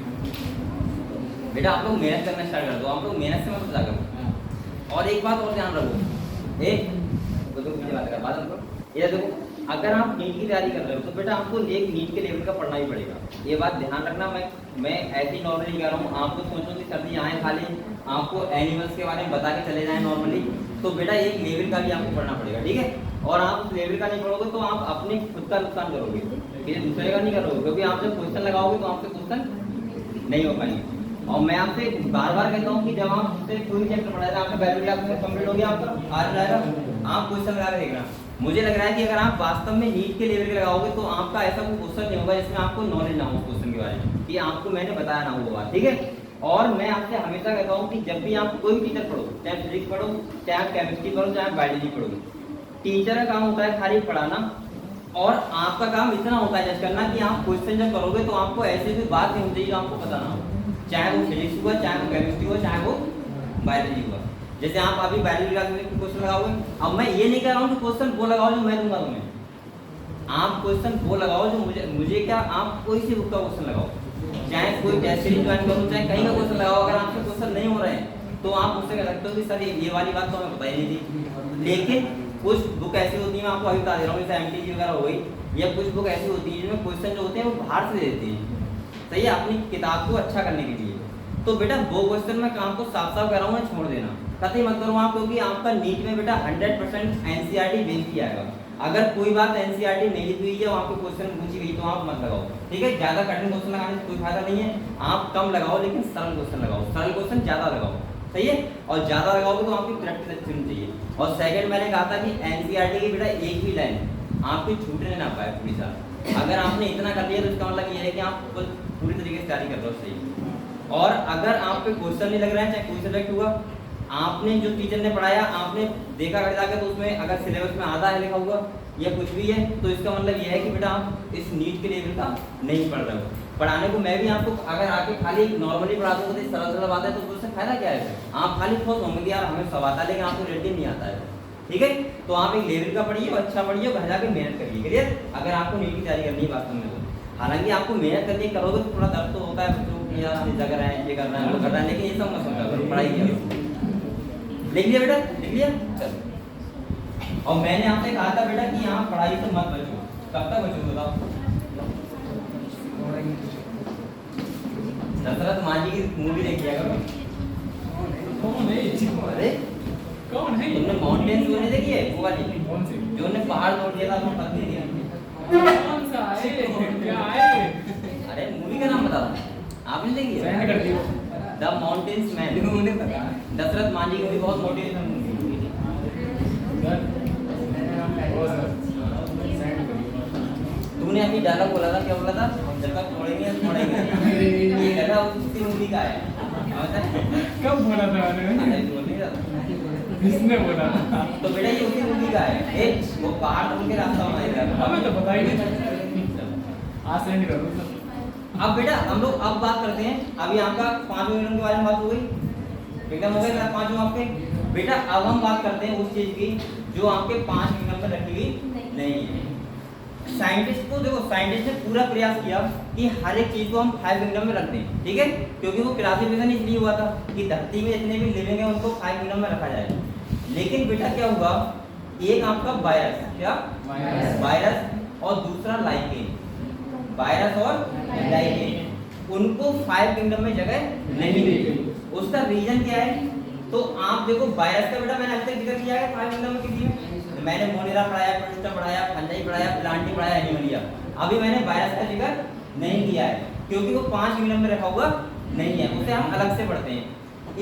बेटा आप लोग मेहनत करना स्टार्ट कर दो, आप लोग मेहनत से मत जा करो। और एक बात और ध्यान रखो, बात हमको ये देखो, अगर आप नीट की तैयारी कर रहे हो तो बेटा आपको एक नीट के लेवल का पढ़ना ही पड़ेगा, ये बात ध्यान रखना। मैं ऐसी नॉर्मली कह रहा हूँ, आपको सोचो कि सर जी आए खाली आपको एनिमल्स के बारे में बता के चले जाएं नॉर्मली, तो बेटा एक लेवल का भी आपको पढ़ना पड़ेगा, ठीक है? और आप उस लेवल का नहीं पढ़ोगे तो आप अपने खुद का नुकसान करोगे, किसी दूसरे का नहीं करोगे, क्योंकि आप जब क्वेश्चन लगाओगे तो आपसे क्वेश्चन नहीं हो पाएंगे। और मैं आपसे बार बार कहता हूँ कि जब आपसे कोई चैप्टर पढ़ा जाए, आपका बैचलर क्लास कंप्लीट हो गया आपका, आ जाएगा, आप क्वेश्चन लगा के देखना। मुझे लग रहा है कि अगर आप वास्तव में नीट के लेवल के लगाओगे तो आपका ऐसा कोई क्वेश्चन नहीं होगा जिसमें आपको नॉलेज ना हो क्वेश्चन के बारे में, कि आपको मैंने बताया ना वो बात, ठीक है? और मैं आपसे हमेशा कहता हूँ कि जब भी आप कोई टीचर पढ़ो, चाहे फिजिक्स पढ़ो, चाहे आप केमिस्ट्री पढ़ो, चाहे आप बायोलॉजी पढ़ो, टीचर का काम होता है खाली पढ़ाना, और आपका काम इतना होता है जज करना कि आप क्वेश्चन जब करोगे तो आपको ऐसी कोई बात नहीं होती जो आपको पता ना हो, चाहे वो फिजिक्स हुआ, चाहे वो केमिस्ट्री हुआ, चाहे वो बायोलॉजी हुआ। जैसे आप अभी बायोलॉजी का क्वेश्चन लगाओगे, अब मैं ये नहीं कह रहा हूँ कि क्वेश्चन वो लगाओ जो मैं दूंगा तुम्हें, आप क्वेश्चन वो लगाओ जो मुझे क्या, आप कोई सी बुक का क्वेश्चन लगाओ, चाहे कोई टेस्ट सीरीज ज्वाइन करो, चाहे कहीं का क्वेश्चन लगाओ, अगर आपसे क्वेश्चन नहीं हो रहे हैं तो आप मुझसे कह सकते हो कि सर ये वाली बात तो हमें पता ही नहीं थी। लेकिन कुछ बुक ऐसी होती है, मैं आपको अभी बता दे रहा हूँ, जैसे एमटीजी वगैरह हो गई, या कुछ बुक ऐसी होती है जिनमें क्वेश्चन जो होते हैं वो बाहर से देती है, सही है, अपनी किताब को अच्छा करने के लिए। तो बेटा वो क्वेश्चन मैं काम को साफ साफ कर रहा हूँ, मैं छोड़ देना, कतई मत करो आप, क्योंकि आपका नीट में बेटा 100% एनसीईआरटी बेस किया आएगा। अगर कोई बात एनसीईआरटी नहीं लिखी हुई है और आपको क्वेश्चन पूछी गई तो आप मत लगाओ, ठीक है? ज्यादा कठिन क्वेश्चन लगाने से कोई फायदा नहीं है, आप कम लगाओ लेकिन सरल क्वेश्चन लगाओ, सरल क्वेश्चन ज्यादा लगाओ, सही है? और ज्यादा लगाओगे तो आपकी प्रैक्टिस अच्छी होनी चाहिए। और सेकंड मैंने कहा था कि एनसीईआरटी की बेटा एक भी लाइन आपकी छूटने ना पाए पूरी साल, अगर आपने इतना कर लिया तो इसका मतलब ये है कि आप पूरी तरीके से तैयारी कर रहे हो, सही। और अगर आप पे क्वेश्चन नहीं लग रहा है, चाहे कोई सब्जेक्ट हुआ, आपने जो टीचर ने पढ़ाया आपने देखा कर जाकर, तो उसमें अगर सिलेबस में आधा है लिखा हुआ या कुछ भी है, तो इसका मतलब ये है कि बेटा आप इस नीट के लेवल का नहीं पढ़ रहे हो। पढ़ाने को मैं भी आपको अगर आके खाली नॉर्मली पढ़ा दूंगा तो सरल सरल बात है, तो उससे फायदा क्या है? आप खाली खुश होंगे कि यार हमें सब आता है, लेकिन आपको रिलेटिव नहीं आता है, ठीक है? तो आप एक लेवल का पढ़िए और अच्छा पढ़िए, घर जाके मेहनत करिए, क्लियर? अगर आपको नीट की तैयारी करनी है वास्तव में, तो हालांकि आपको मेहनत करनी करोगे तो थोड़ा दर्द तो होता है बच्चों को, यार जग रहा है, ये कर रहा है, वो कर रहा है, लेकिन ये सब मत समझा करो, पढ़ाई किया। लिख लिया बेटा, लिख लिया, चलो। और मैंने आपसे कहा था बेटा कि यहाँ पढ़ाई से मत बचो, कब तक बचोगे बताओ? दशरथ मांझी की मूवी देखिए करो। कौन है? अरे कौन है? तुमने माउंटेन जो नहीं देखी है वो वाली, कौन सी? जो ने पहाड़ तोड़ दिया था अपनी पत्नी ने, कौन सा है? क्या है? अरे मूवी का नाम बता रहा, आपने देखी है? सेंड कर दियो। द माउंटेन्स मैन, उन्हें पता है। दशरथ मांझी की बहुत मोटिवेशनल मूवी है। ओ सर, सेंड करिए। तूने अभी डायलॉग बोला था, क्या बोला था? जब तक छोड़ेंगे छोड़ेंगे, ये कहता उसी मूवी का है, कब बोला था मैंने? अरे बोल नहीं रहा, किसने बोला था? तो बेटा ये उसी मूवी का है, एक वो पहाड़ तोड़ के रास्ता बनाएगा। हमें तो पता ही नहीं। आज सेंड करो सर। अब बेटा हम लोग अब बात करते हैं, अभी आपका 5 मिनट के बारे में बात हो गई, एकदम हो गया 5 आपके। बेटा अब हम बात करते हैं उस चीज की जो आपके 5 मिनट में रखी हुई नहीं है। साइंटिस्ट को देखो, साइंटिस्ट ने पूरा प्रयास किया कि हर एक चीज को हम 5 मिनट में रख दें, ठीक है? क्योंकि वो क्लासिफिकेशन इसलिए हुआ था कि धरती में जितने भी लिविंग है उनको 5 मिनट में रखा जाए। लेकिन बेटा क्या हुआ, एक आपका वायरस, क्या वायरस, और दूसरा लाइकेन, वायरस और लाइकेन, उनको 5 किंगडम में जगह नहीं मिली। उसका रीजन क्या है? तो आप देखो वायरस का बेटा मैंने अभी तक जिक्र किया है 5 किंगडम में किसी में, मैंने मोनेरा पढ़ाया, प्रोटिस्टा पढ़ाया, फंजाई पढ़ाया, प्लांटी पढ़ाया, एनिमलिया। अभी मैंने वायरस का जिक्र नहीं किया है क्योंकि वो 5 किंगडम में रखा हुआ नहीं है, उसे हम अलग से पढ़ते हैं।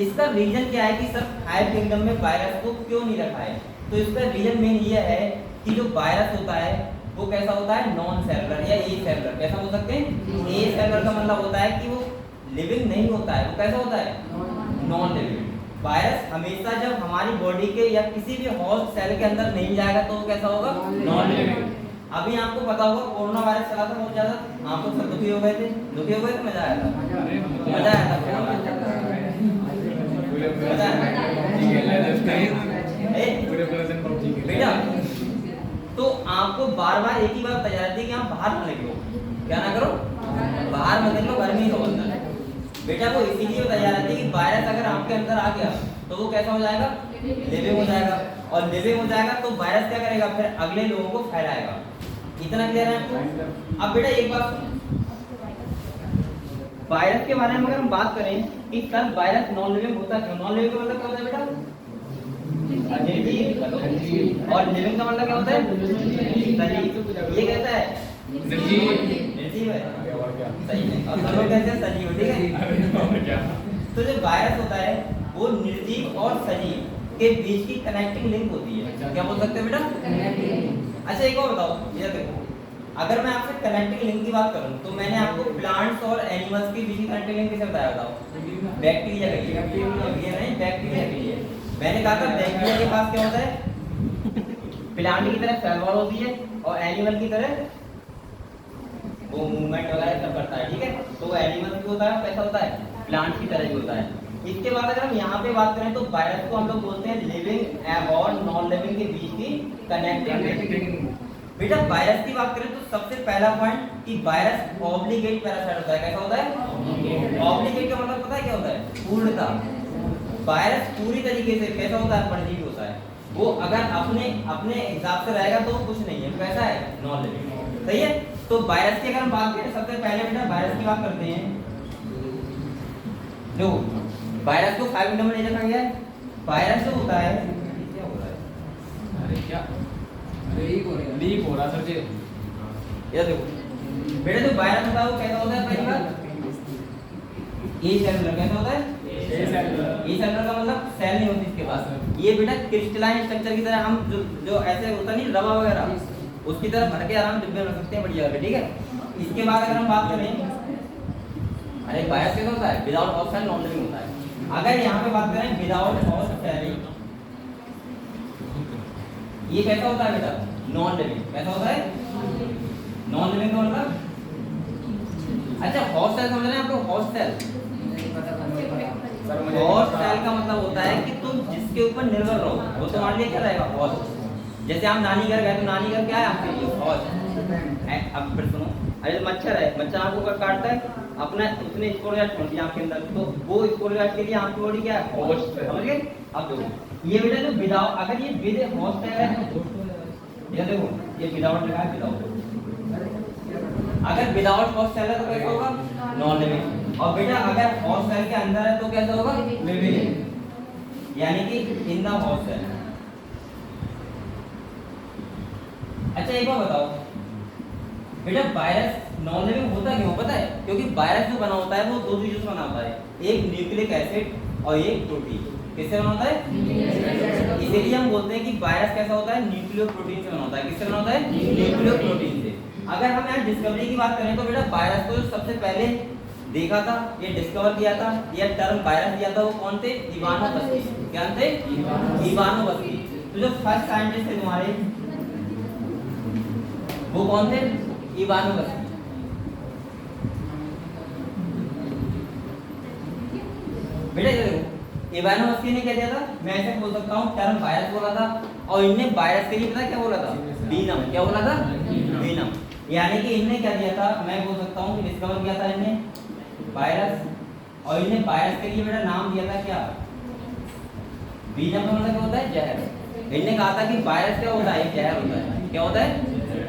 इसका रीजन क्या है कि सर 5 किंगडम में वायरस को क्यों नहीं रखा है? तो इसका रीजन मेन ये है कि जो वायरस होता है वो कैसा होता है, नॉन सेलुलर या ए सेलुलर। कैसा बोल सकते हैं? ए सेलुलर का मतलब होता है कि वो लिविंग नहीं होता है, वो कैसा होता है, नॉन लिविंग। वायरस हमेशा जब हमारी बॉडी के या किसी भी होस्ट सेल के अंदर नहीं जाएगा तो वो कैसा होगा, नॉन लिविंग। अभी आपको पता होगा कोरोना वायरस चला था बहुत ज्यादा, आप लोग सब दुखी हो गए थे, मजा आया था, मजा आया था, बेटा। तो आपको बार बार एक ही बात बताई जाती है कि आप बाहर ना निकलो, क्या ना करो, बाहर मत निकलो, घर में ही रहो अंदर। बेटा वो इसीलिए बताई जा रही थी कि वायरस अगर आपके अंदर आ गया तो वो कैसा हो जाएगा, लिविंग हो जाएगा, और लिविंग हो जाएगा तो वायरस क्या करेगा, फिर अगले लोगों को फैलाएगा। इतना क्लियर है आपको? अब बेटा एक बात सुनो, वायरस के बारे में अगर हम बात करें कि सर वायरस नॉन लिविंग होता क्यों, नॉन लिविंग का मतलब क्या होता है बेटा, निर्जीव, और लिविंग का मतलब क्या होता है, सजीव। ये कहता है निर्जीव है, सही है, और सर्व कहते हैं सजीव, ठीक है। तो जो वायरस होता है वो निर्जीव और सजीव के बीच की कनेक्टिंग लिंक होती है, क्या बोल सकते हैं बेटा। अच्छा एक और बताओ, ये देखो, अगर मैं आपसे कनेक्टिंग लिंक की बात करूं तो मैंने आपको प्लांट्स और एनिमल्स के बीच की कनेक्टिंग लिंक किसे बताया, बताओ, बैक्टीरिया के लिए, ये नहीं बैक्टीरिया के लिए। मैंने कहा था बैक्टीरिया के पास क्या होता है, प्लांट की तरह सेल वॉल होती है और एनिमल की तरह वो मूवमेंट वगैरह सब करता है, ठीक है। तो वो एनिमल भी होता है, कैसा होता है, प्लांट की तरह भी होता है। इसके बाद अगर हम यहाँ पे बात करें तो वायरस को हम लोग बोलते हैं लिविंग और नॉन लिविंग के बीच की कनेक्टिंग। बेटा वायरस की बात करें तो सबसे पहला पॉइंट कि वायरस ऑब्लिगेट पैरासाइट होता है, कैसा होता है, ऑब्लिगेट का मतलब पता है क्या होता है, पूर्णता। वायरस पूरी तरीके से कैसा होता है, परजीवी होता है। वो अगर अपने हिसाब से रहेगा तो कुछ नहीं है, कैसा है, नॉन लिविंग, सही है। तो वायरस की अगर हम बात करें सबसे पहले बेटा वायरस की बात करते हैं। जो वायरस को 5 मिनट में नहीं रखा गया है, वायरस जो होता है, क्या हो रहा है, अरे क्या लीक हो रहा सर जी, ये देखो बेटा जो वायरस होता है वो कैसा होता है, पहली बात ये सेलुलर, कैसा होता है, ये सेलुलर का मतलब सेल नहीं होती इसके पास। ये बेटा क्रिस्टलाइन स्ट्रक्चर की तरह, हम जो ऐसे होता नहीं रवा वगैरह, उसकी तरह भर के आराम डिब्बे में रख सकते हैं बढ़िया, ठीक है। इसके बाद अगर हम बात करें, अरे वायरस कैसा होता है, without host cell non living होता है। अगर यहाँ पे बात करें विदाउट होस्ट सेल, ये कैसा होता है बेटा, नॉन लिविंग, कैसा होता है, नॉन लिविंग का मतलब, अच्छा होस्ट सेल समझ रहे हैं आप लोग, होस्ट सेल, होस्ट सेल का मतलब होता है कि तुम जिसके ऊपर निर्भर रहो वो तुम्हारे लिए क्या रहेगा, होस्ट। जैसे आप नानी घर गए तो नानी घर क्या है आपके लिए, होस्ट। अब फिर सुनो, अरे मच्छर है, मच्छर आपको अगर काटता है, अपना उसने स्पोरोलाइट छोड़ दिया आपके अंदर, तो वो स्पोरोलाइट के लिए आपकी बॉडी क्या है, होस्ट, समझ गए। अब देखो ये बेटा जो विदाउट, अगर ये विद होस्ट है, ये देखो ये विदाउट लिखा है, विदाउट, अगर विदाउट होस्ट सेल है तो कैसा होगा, नॉन लिविंग। और बेटा अगर होस्ट सेल के अंदर है तो कैसा होगा, लिविंग, यानी कि इन द होस्ट सेल। अच्छा एक बार बताओ बेटा, वायरस नॉन लिविंग होता क्यों, पता है, क्योंकि वायरस जो बना होता है वो दो चीजों से बना होता है, एक न्यूक्लिक एसिड और एक प्रोटीन। किससे बना होता है, इसीलिए हम बोलते हैं कि वायरस कैसा होता है, न्यूक्लियो प्रोटीन से बना होता है। किससे बना होता है, न्यूक्लियो प्रोटीन से। अगर हम यहाँ डिस्कवरी की बात करें तो बेटा वायरस को सबसे पहले देखा था, ये डिस्कवर किया था, ये टर्म वायरस दिया था, वो कौन थे, इवानोवस्की। क्या थे, इवानोवस्की। तो जो फर्स्ट साइंटिस्ट थे तुम्हारे वो कौन थे, इवानोवस्की। बेटा ये देखो इवानोवस्की ने क्या दिया था, मैं ऐसे बोल सकता हूँ, टर्म वायरस बोला था, और इनने वायरस के लिए पता क्या बोला था, वीनम। क्या बोला था, वीनम। यानी कि इनने क्या दिया था, मैं बोल सकता हूँ कि डिस्कवर किया था इनने वायरस, और इनने वायरस के लिए बेटा नाम दिया था क्या, वीनम का मतलब क्या होता है, जहर। इनने कहा था कि वायरस क्या होता है, जहर होता है। क्या होता है,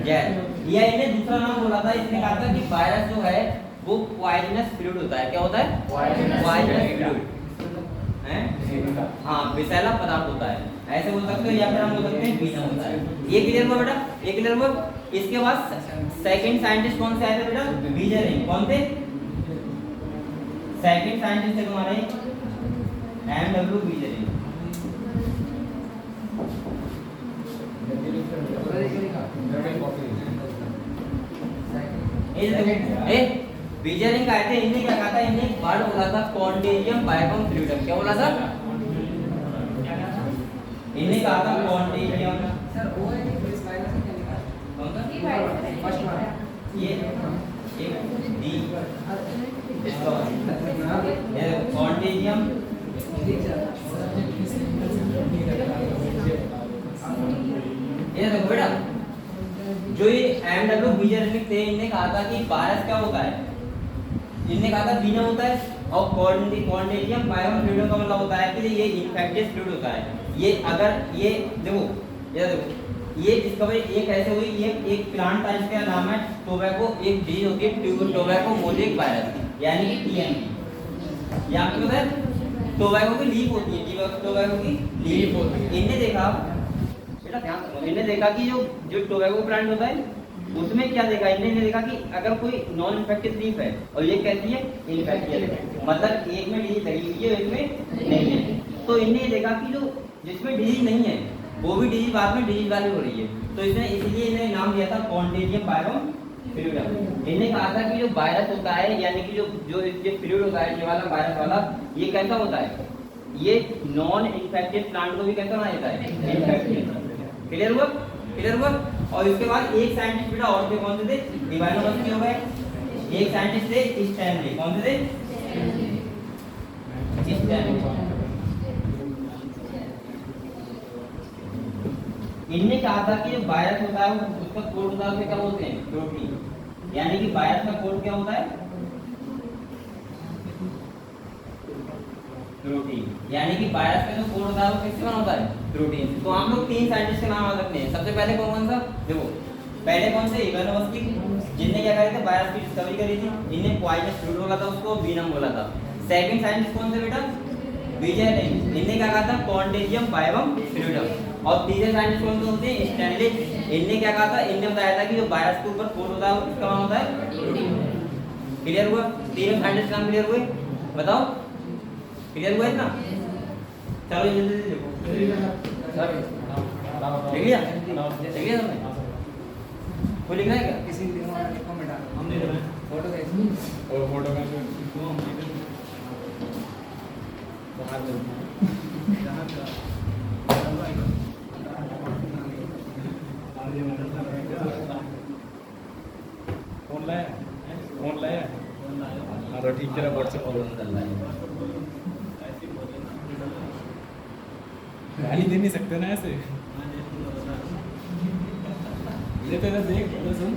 जहर। या इन्हें दूसरा नाम बोला था, इसने कहा था कि वायरस जो है वो पॉइजनस फ्लूइड होता है। क्या होता है, पॉइजनस फ्लूइड है, हाँ विषैला पदार्थ होता है, ऐसे बोल सकते हो, या फिर हम बोल सकते हैं वीनम होता है। ये क्लियर हुआ बेटा, ये क्लियर हुआ। इसके बाद सेकंड साइंटिस्ट कौन से आए थे बेटा, बीजरिंग। कौन थे, सेकंड साइंटिस्ट थे तुम्हारे एमडब्ल्यू बीजरिंग। बीजरिंग आए थे, इन्हें क्या कहा था, इन्हें वर्ड बोला था कॉन्टेजियम बाइकम फ्लूइडम। क्या बोला था, इनने कहा था क्वांटिटियम सर वो है कि इस वायरस से क्या निकाला? कौन सा फर्स्ट वाला ये डी इसका ये क्वांटिटियम ये देखो बेटा जो ये एमडब्ल्यू बीजेरमिक थे इनने कहा था कि वायरस क्या होता है, इनने कहा था बीना होता है और क्वांटिटियम बायोम फ्लूइड का मतलब होता है कि ये इन्फेक्टिव फ्लूइड होता है। ये अगर ये देखो ये डिस्कवरी एक ऐसे हुई, ये एक प्लांट था जिसका नाम है टोबैको, एक डिजीज होती है टोबैको मोजेक वायरस यानी कि टीएमटी। यहाँ पे होता है टोबैको की लीफ होती है, टोबैको की लीफ होती है। इनने देखा बेटा ध्यान रखो, इनने देखा कि जो टोबैको प्लांट होता है उसमें क्या देखा, इन्होंने देखा कि अगर कोई नॉन इन्फेक्टेड लीफ है और ये कहती है इन्फेक्टेड है, मतलब एक में डिजीज लगी हुई है एक में नहीं है, तो इन्होंने देखा कि जो जिसमें डिजीज नहीं है वो भी डिजीज बाद में डिजीज वाली हो रही है, तो इसने इसलिए इन्हें नाम दिया था कॉन्टेजियम बायोम फ्लूइड। इन्हें कहा था कि जो वायरस होता है यानी कि जो फ्लूइड होता है ये वाला वायरस वाला, ये कैसा होता है, ये नॉन इन्फेक्टेड प्लांट को भी कैसा बना देता है इन्फेक्टेड। क्लियर हुआ क्लियर हुआ। और इसके बाद एक साइंटिस्ट बेटा और थे, कौन से थे, डिवाइनोवस्की हो गए, एक साइंटिस्ट थे स्टैनली, कौन से थे स्टैनली। इनने कहा था कि जो वायरस होता है उसका कोड होता है उसे क्या बोलते हैं प्रोटीन, यानी कि वायरस का कोड क्या होता है प्रोटीन, यानी कि वायरस का जो कोड होता है वो किससे बना होता है प्रोटीन। तो हम लोग तीन साइंटिस्ट के नाम याद रखते हैं। सबसे पहले कौन सा, देखो पहले कौन से इवानोव्स्की, जिनने क्या करे थे वायरस की डिस्कवरी करी थी, इनने पॉइजनस फ्लूइड बोला था उसको वीनम बोला था। सेकंड साइंटिस्ट कौन थे बेटा, बीजेरमिक, इनने क्या कहा था कॉन्टेजियम बायोम फ्लूइड। और तीसरे साइंटिस्ट कौन से होते हैं स्टैनली, इनने क्या कहा था, इनने बताया था कि जो वायरस के ऊपर कोड होता है उसका नाम होता है प्रोटीन। क्लियर हुआ, तीनों साइंटिस्ट नाम क्लियर हुए, बताओ क्लियर हुआ है ना। चलो जल्दी देखो सर लिख लिया तुमने, कोई लिख रहा है क्या, किसी दिन वाला लिखो बेटा, हम नहीं रहे फोटो देख और फोटो में बाहर में फोन लाया हाँ तो ठीक है व्हाट्सएप गाली दे नहीं सकते ना ऐसे, ये तो देख तो सुन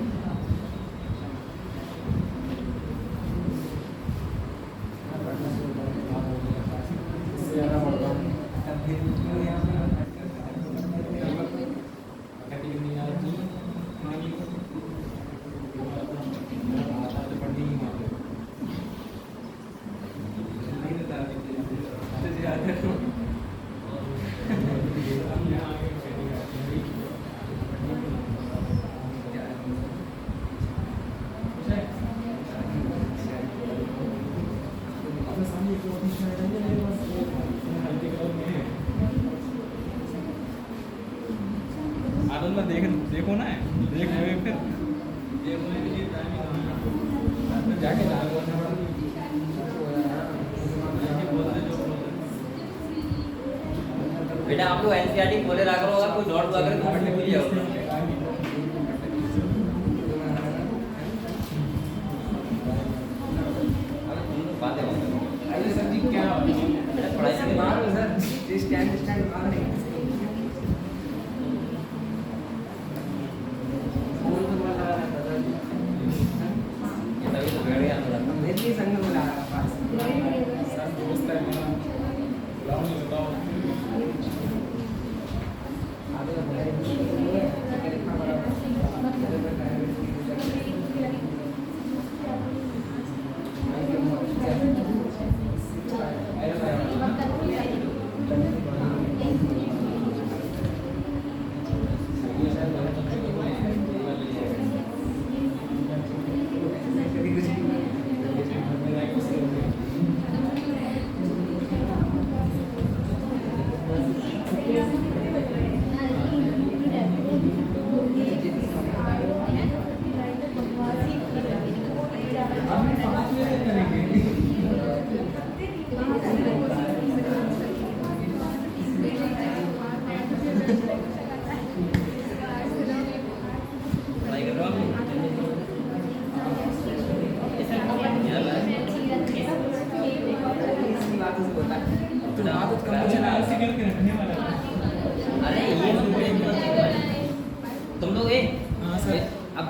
आनंद में देखो ना, देख फिर जाके बेटा आप लोग एनसीईआरटी खोले रखा करो, अगर कोई डॉट हुआ करे तो लिख लीजिए। बातें अरे सर जी क्या पढ़ाई से मारो सर, स्टैंड मारो नहीं तभी तो बैठ गया थोड़ा। मेरे संग में ला रहा पास सर दोस्त है मेरा, बुलाओ नहीं बताओ आगे का बोला ये लिखना पड़ा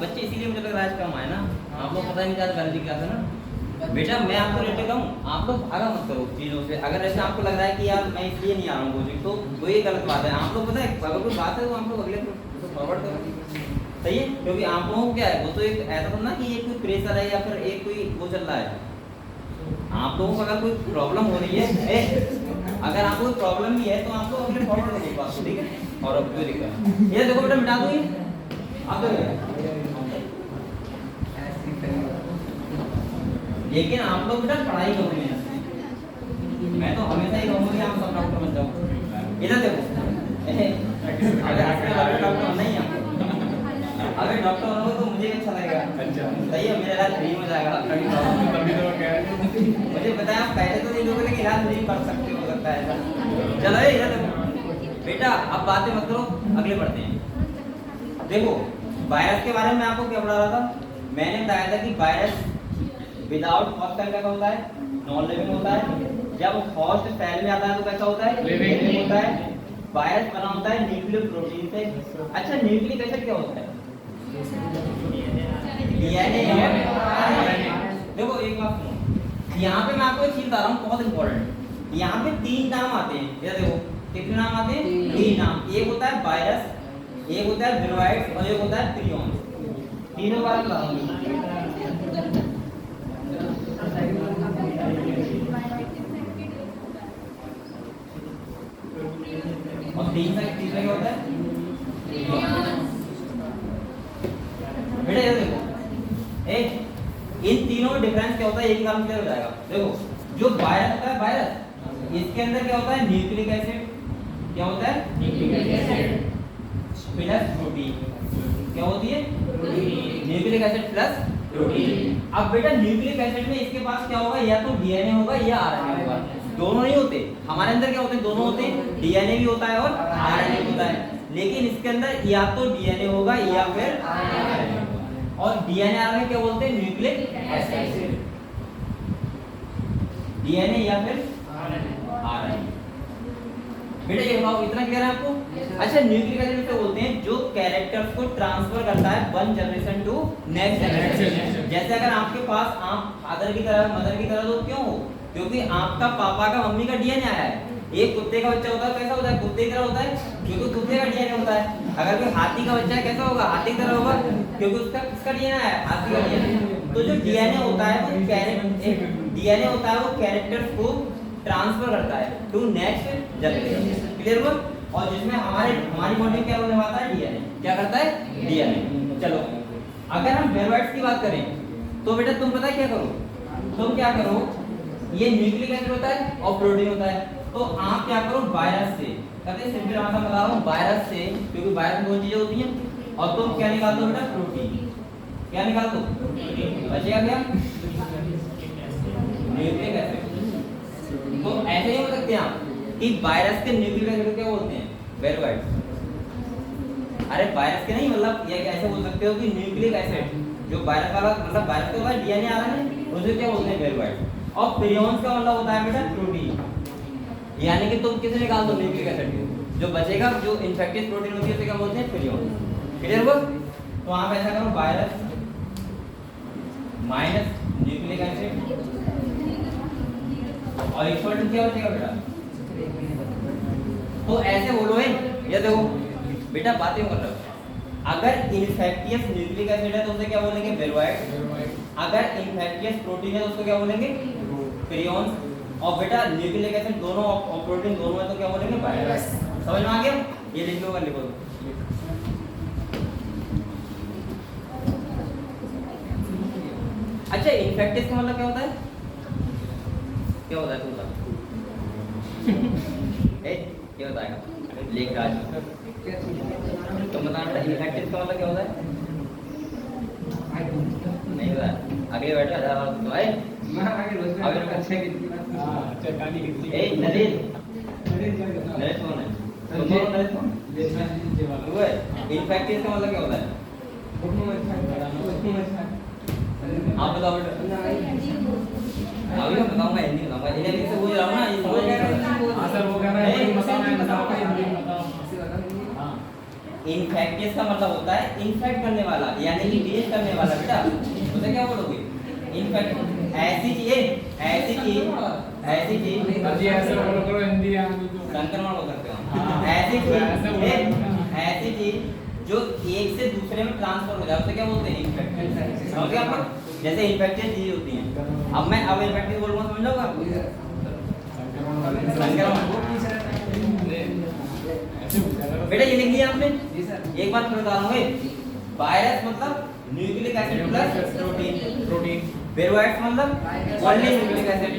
बच्चे इसीलिए मुझे लग रहा है आज कम आए ना, आप लोग पता नहीं क्या बायोलॉजी क्लास है ना। बेटा मैं आपको रेट देता हूँ, आप लोग भागा मत करो चीज़ों से। अगर ऐसे आपको लग रहा है कि यार मैं इसलिए नहीं आ रहा हूँ कोचिंग, तो वो ये गलत बात है। आप लोग पता है अगर कोई बात है तो आप लोग अगले को फॉरवर्ड करो, सही है। क्योंकि आप लोगों को क्या है, वो तो एक ऐसा तो ना कि ये कोई प्रेशर है या फिर एक कोई वो चल रहा है। आप लोगों को अगर कोई प्रॉब्लम हो रही है, अगर आपको कोई प्रॉब्लम भी है तो आप लोग अगले फॉरवर्ड करो बात को, ठीक है। और अब कोई दिक्कत नहीं, ये देखो बेटा मिटा दो ये, आप देखो। लेकिन आप लोग बेटा पढ़ाई करो मेहनत। मैं तो हमेशा ही कहूँगा कि आप सब डॉक्टर बन जाओ। इधर देखो, अगर डॉक्टर नहीं है, अगर डॉक्टर बनोगे तो मुझे अच्छा लगेगा, सही है, मेरा इलाज फ्री हो जाएगा। मुझे बताया आप पहले तो नहीं लोगे लेकिन इलाज नहीं कर सकते हो सकता है ऐसा। चलो ये इधर देखो बेटा, अब बातें मत करो, अगले बढ़ते हैं। देखो वायरस के बारे में आपको क्या पढ़ा रहा था, मैंने बताया था कि वायरस विदाउट फर्स्ट सेल कैसा होता है, नॉन लिविंग होता है। जब फर्स्ट सेल में आता है तो कैसा होता है, लिविंग होता है। वायरस बना होता है न्यूक्लियर प्रोटीन से। अच्छा न्यूक्लिक एसिड क्या होता है, डीएनए और आरएनए। देखो एक बात सुनो, यहाँ पे मैं आपको एक चीज बता रहा हूँ बहुत इंपॉर्टेंट। यहाँ पे 3 नाम आते हैं, ये देखो कितने नाम आते हैं, 3 नाम। एक होता है वायरस, एक होता है विरोइड्स और एक होता है प्रियॉन्स। तीनों बार बता रहा हूँ। और तीसरा क्या होता है, बेटा ये देखो इन तीनों में डिफरेंस क्या होता है, एक काम क्लियर हो जाएगा। देखो जो वायरस होता है, वायरस इसके अंदर क्या होता है, न्यूक्लिक एसिड। क्या होता है, न्यूक्लिक एसिड प्लस प्रोटीन। क्या होती है, न्यूक्लिक एसिड प्लस प्रोटीन। अब बेटा न्यूक्लिक एसिड में इसके पास क्या होगा, या तो डीएनए होगा या आरएनए होगा। दोनों नहीं होते, हमारे अंदर क्या होते हैं, दोनों होते हैं, डीएनए भी होता है और आरएनए भी होता है। लेकिन इसके अंदर या तो डीएनए होगा या फिर आरएनए। और डीएनए आरएनए क्या बोलते हैं, न्यूक्लिक एसिड। डीएनए या फिर आरएनए। बेटा ये बताओ इतना क्लियर है आपको। अच्छा न्यूक्लिक एसिड क्या बोलते हैं, जो कैरेक्टर्स को ट्रांसफर करता है one generation to next generation. जैसे अगर आपके पास आप फादर की तरह मदर की तरह तो क्यों हो, क्योंकि आपका पापा का मम्मी का डीएनए आया है। एक कुत्ते का बच्चा होता है कैसा होता है, कुत्ते की तरह होता है, क्योंकि कुत्ते का डीएनए होता है। अगर कोई हाथी का बच्चा है कैसा होगा, हाथी की तरह होगा, क्योंकि उसका किसका डीएनए है, हाथी का डीएनए। तो जो डीएनए होता है वो डीएनए होता है वो कैरेक्टर्स को ट्रांसफर करता है टू नेक्स्ट जनरेशन। क्लियर हुआ। और जिसमें हमारी बॉडी क्या रोल निभाता है, डीएनए क्या करता है, डीएनए। चलो अगर हम वेरोइड्स की बात करें तो बेटा तुम पता है क्या करो, तुम क्या करो, ये न्यूक्लिक एसिड होता है और प्रोटीन होता है। तो आप क्या करो, वायरस से कहते हैं, सिंपल भाषा में बता रहा हूँ, वायरस से, क्योंकि वायरस में दो चीजें होती हैं। और तुम क्या निकाल दो बेटा, प्रोटीन। क्या निकाल दो, बचेगा क्या, न्यूक्लिक एसिड। तो ऐसे ही हो सकते हैं आप कि वायरस के न्यूक्लिक एसिड क्या बोलते हैं, वेरोइड्स। अरे वायरस के नहीं, मतलब ये ऐसे बोल सकते हो कि न्यूक्लिक एसिड जो वायरस वाला, मतलब वायरस के बाद डीएनए आ रहा है उसे क्या बोलते हैं, वेरोइड्स। और प्रियॉन्स का मतलब होता है बेटा प्रोटीन। यानी कि तुम किसे निकाल दो, न्यूक्लिक एसिड, जो बचेगा जो इन्फेक्टिव प्रोटीन होती है उसे क्या बोलते हैं, प्रियॉन। क्लियर हुआ। तो आप ऐसा करो, वायरस माइनस न्यूक्लिक एसिड और इक्वल टू क्या बचेगा बेटा, तो ऐसे बोलो है। ये देखो बेटा बातें कर रहे हो, अगर इन्फेक्टियस न्यूक्लिक एसिड है तो उसे क्या बोलेंगे, वेरोइड। अगर इन्फेक्टियस प्रोटीन है तो उसको क्या बोलेंगे, प्रियॉन्स। और बेटा न्यूक्लिक एसिड दोनों और प्रोटीन दोनों है तो क्या बोलेंगे, वायरस। समझ में आ गया। ये लिख लो, लिखो। अच्छा इन्फेक्टियस का मतलब क्या होता है, क्या होता है तुम बता, क्या बताएगा, लेख राज तुम बताना। इन्फेक्टियस का मतलब क्या होता है, नहीं पता, आगे बैठो, आधा बार तो है आगे अच्छा काली कितनी ए नरेश कौन है, तुम कौन नरेश कौन वो है। इन्फेक्टियस का मतलब क्या होता है, आप बताओ बेटा। अभी मैं बताऊंगा, हिंदी बताऊंगा, हिंदी से पूछ रहा हूं ना, ये समझ गया। हां सर वो कह रहा है, बताओ मैं बताऊंगा, हिंदी बताओ। हां इन्फेक्टियस का मतलब होता है इन्फेक्ट करने वाला, यानी कि डिजीज करने वाला। बेटा उसे क्या बोलोगे? इन्फेक्ट। ऐसी चीज अजी ऐसे बोलो करो हिंदी आने दो। संक्रमण हो सकते हो। हाँ। ऐसी ऐसे बोलो। ऐसी चीज जो एक से दूसरे में ट्रांसफर हो जाए उसे क्या बोलते हैं? इन्फेक्टियस। समझ गए आप लोग? जैसे इन्फेक्टियस चीज होती हैं। अब इन्फेक्टियस बोलूंगा, समझोगे आप? बेटा ये लिख लिया आपने? एक बात फिर बता रहा हूँ, वायरस मतलब न्यूक्लिक एसिड प्लस प्रोटीन, वेरोएट्स मतलब ओनली न्यूक्लिक एसिड,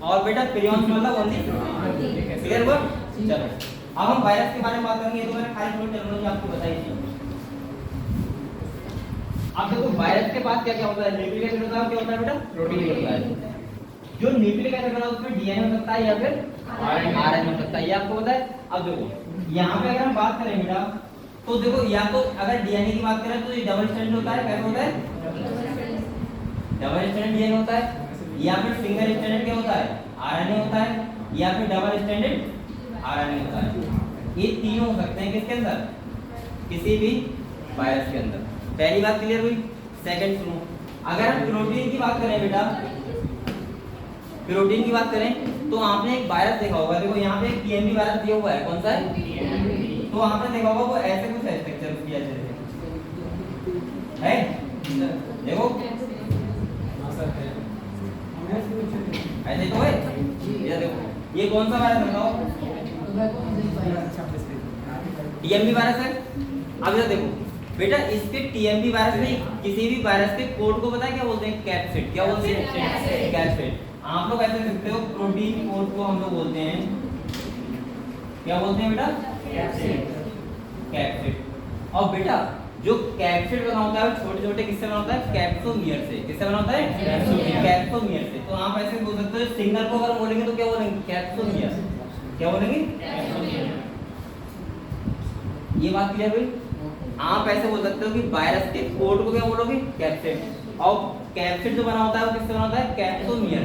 और बेटा प्रियॉन्स मतलब ओनली। क्लियर हुआ? चलो अब हम वायरस के बारे में बात करेंगे। तो मैंने खाली थोड़ी टर्मिनोलॉजी आपको बताई थी। अब देखो वायरस के पास क्या क्या होता है? न्यूक्लिक एसिड होता है, क्या होता है बेटा? प्रोटीन होता है। जो न्यूक्लिक एसिड होता है उसमें डीएनए हो सकता है या फिर आरएनए हो सकता है, ये आपको पता है। अब देखो यहाँ पे अगर हम बात करें बेटा, तो देखो या तो अगर डीएनए की बात करें तो ये डबल स्ट्रैंड होता है। कैसे होता है? डबल स्ट्रैंड डीएनए होता है, या फिर सिंगल स्ट्रैंडेड क्या होता है? आरएनए होता है, या फिर डबल स्ट्रैंडेड आरएनए होता है। ये तीनों हो सकते हैं किसके अंदर? किसी भी वायरस के अंदर। पहली बात क्लियर हुई? सेकंड सुनो, अगर हम प्रोटीन की बात करें बेटा, प्रोटीन की बात करें तो आपने एक वायरस देखा होगा। देखो यहाँ पे एक टीएमवी वायरस दिया हुआ है। कौन सा है? तो आपने देखा होगा वो ऐसे कुछ है स्ट्रक्चर उसकी, ऐसे है। देखो ऐसे तो है। ये देखो ये कौन सा वायरस बताओ? टीएमवी वायरस है। अब ये देखो बेटा, इसके टीएमवी वायरस में किसी भी वायरस के कोड को पता है क्या बोलते हैं? कैप्सिड। क्या बोलते हैं? कैप्सिड। आप लोग ऐसे लिखते हो, प्रोटीन कोड को हम लोग बोलते हैं, क्या बोलते हैं बेटा? कैप्सिड। और बेटा जो कैप्सिड बना होता है वो छोटे छोटे किससे बना होता है? कैप्सोमियर से। किससे बना होता है? कैप्सोमियर से। तो आप ऐसे बोल सकते हो, सिंगल को अगर बोलेंगे तो क्या बोलेंगे? कैप्सोमियर। क्या बोलेंगे? ये बात क्लियर हुई? आप ऐसे बोल सकते हो कि वायरस के कोड को क्या बोलोगे? कैप्सिड। और कैप्सिड जो बना होता है वो किससे बना होता है? कैप्सोमियर।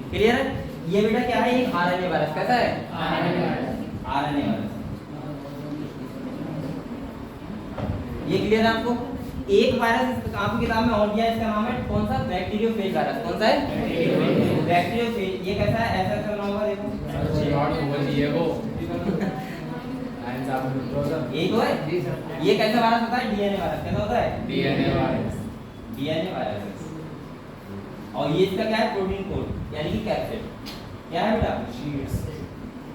क्लियर है? ये बेटा क्या है? ये आरएनए वायरस। कैसा है? RNA virus. ये क्लियर है आपको? एक वायरस आपकी किताब में और दिया है, इसका नाम है कौन सा? Bacteriophage virus. कौन सा है? बैक्टीरियोफेज। ये कैसा है? ऐसा करना होगा, देखो यही तो है। ये कैसा वायरस होता है? DNA virus. कैसा होता है? DNA virus. DNA virus. और ये इसका क्या है? प्रोटीन कोड, यानी कि कैप्सिड। क्या है बेटा?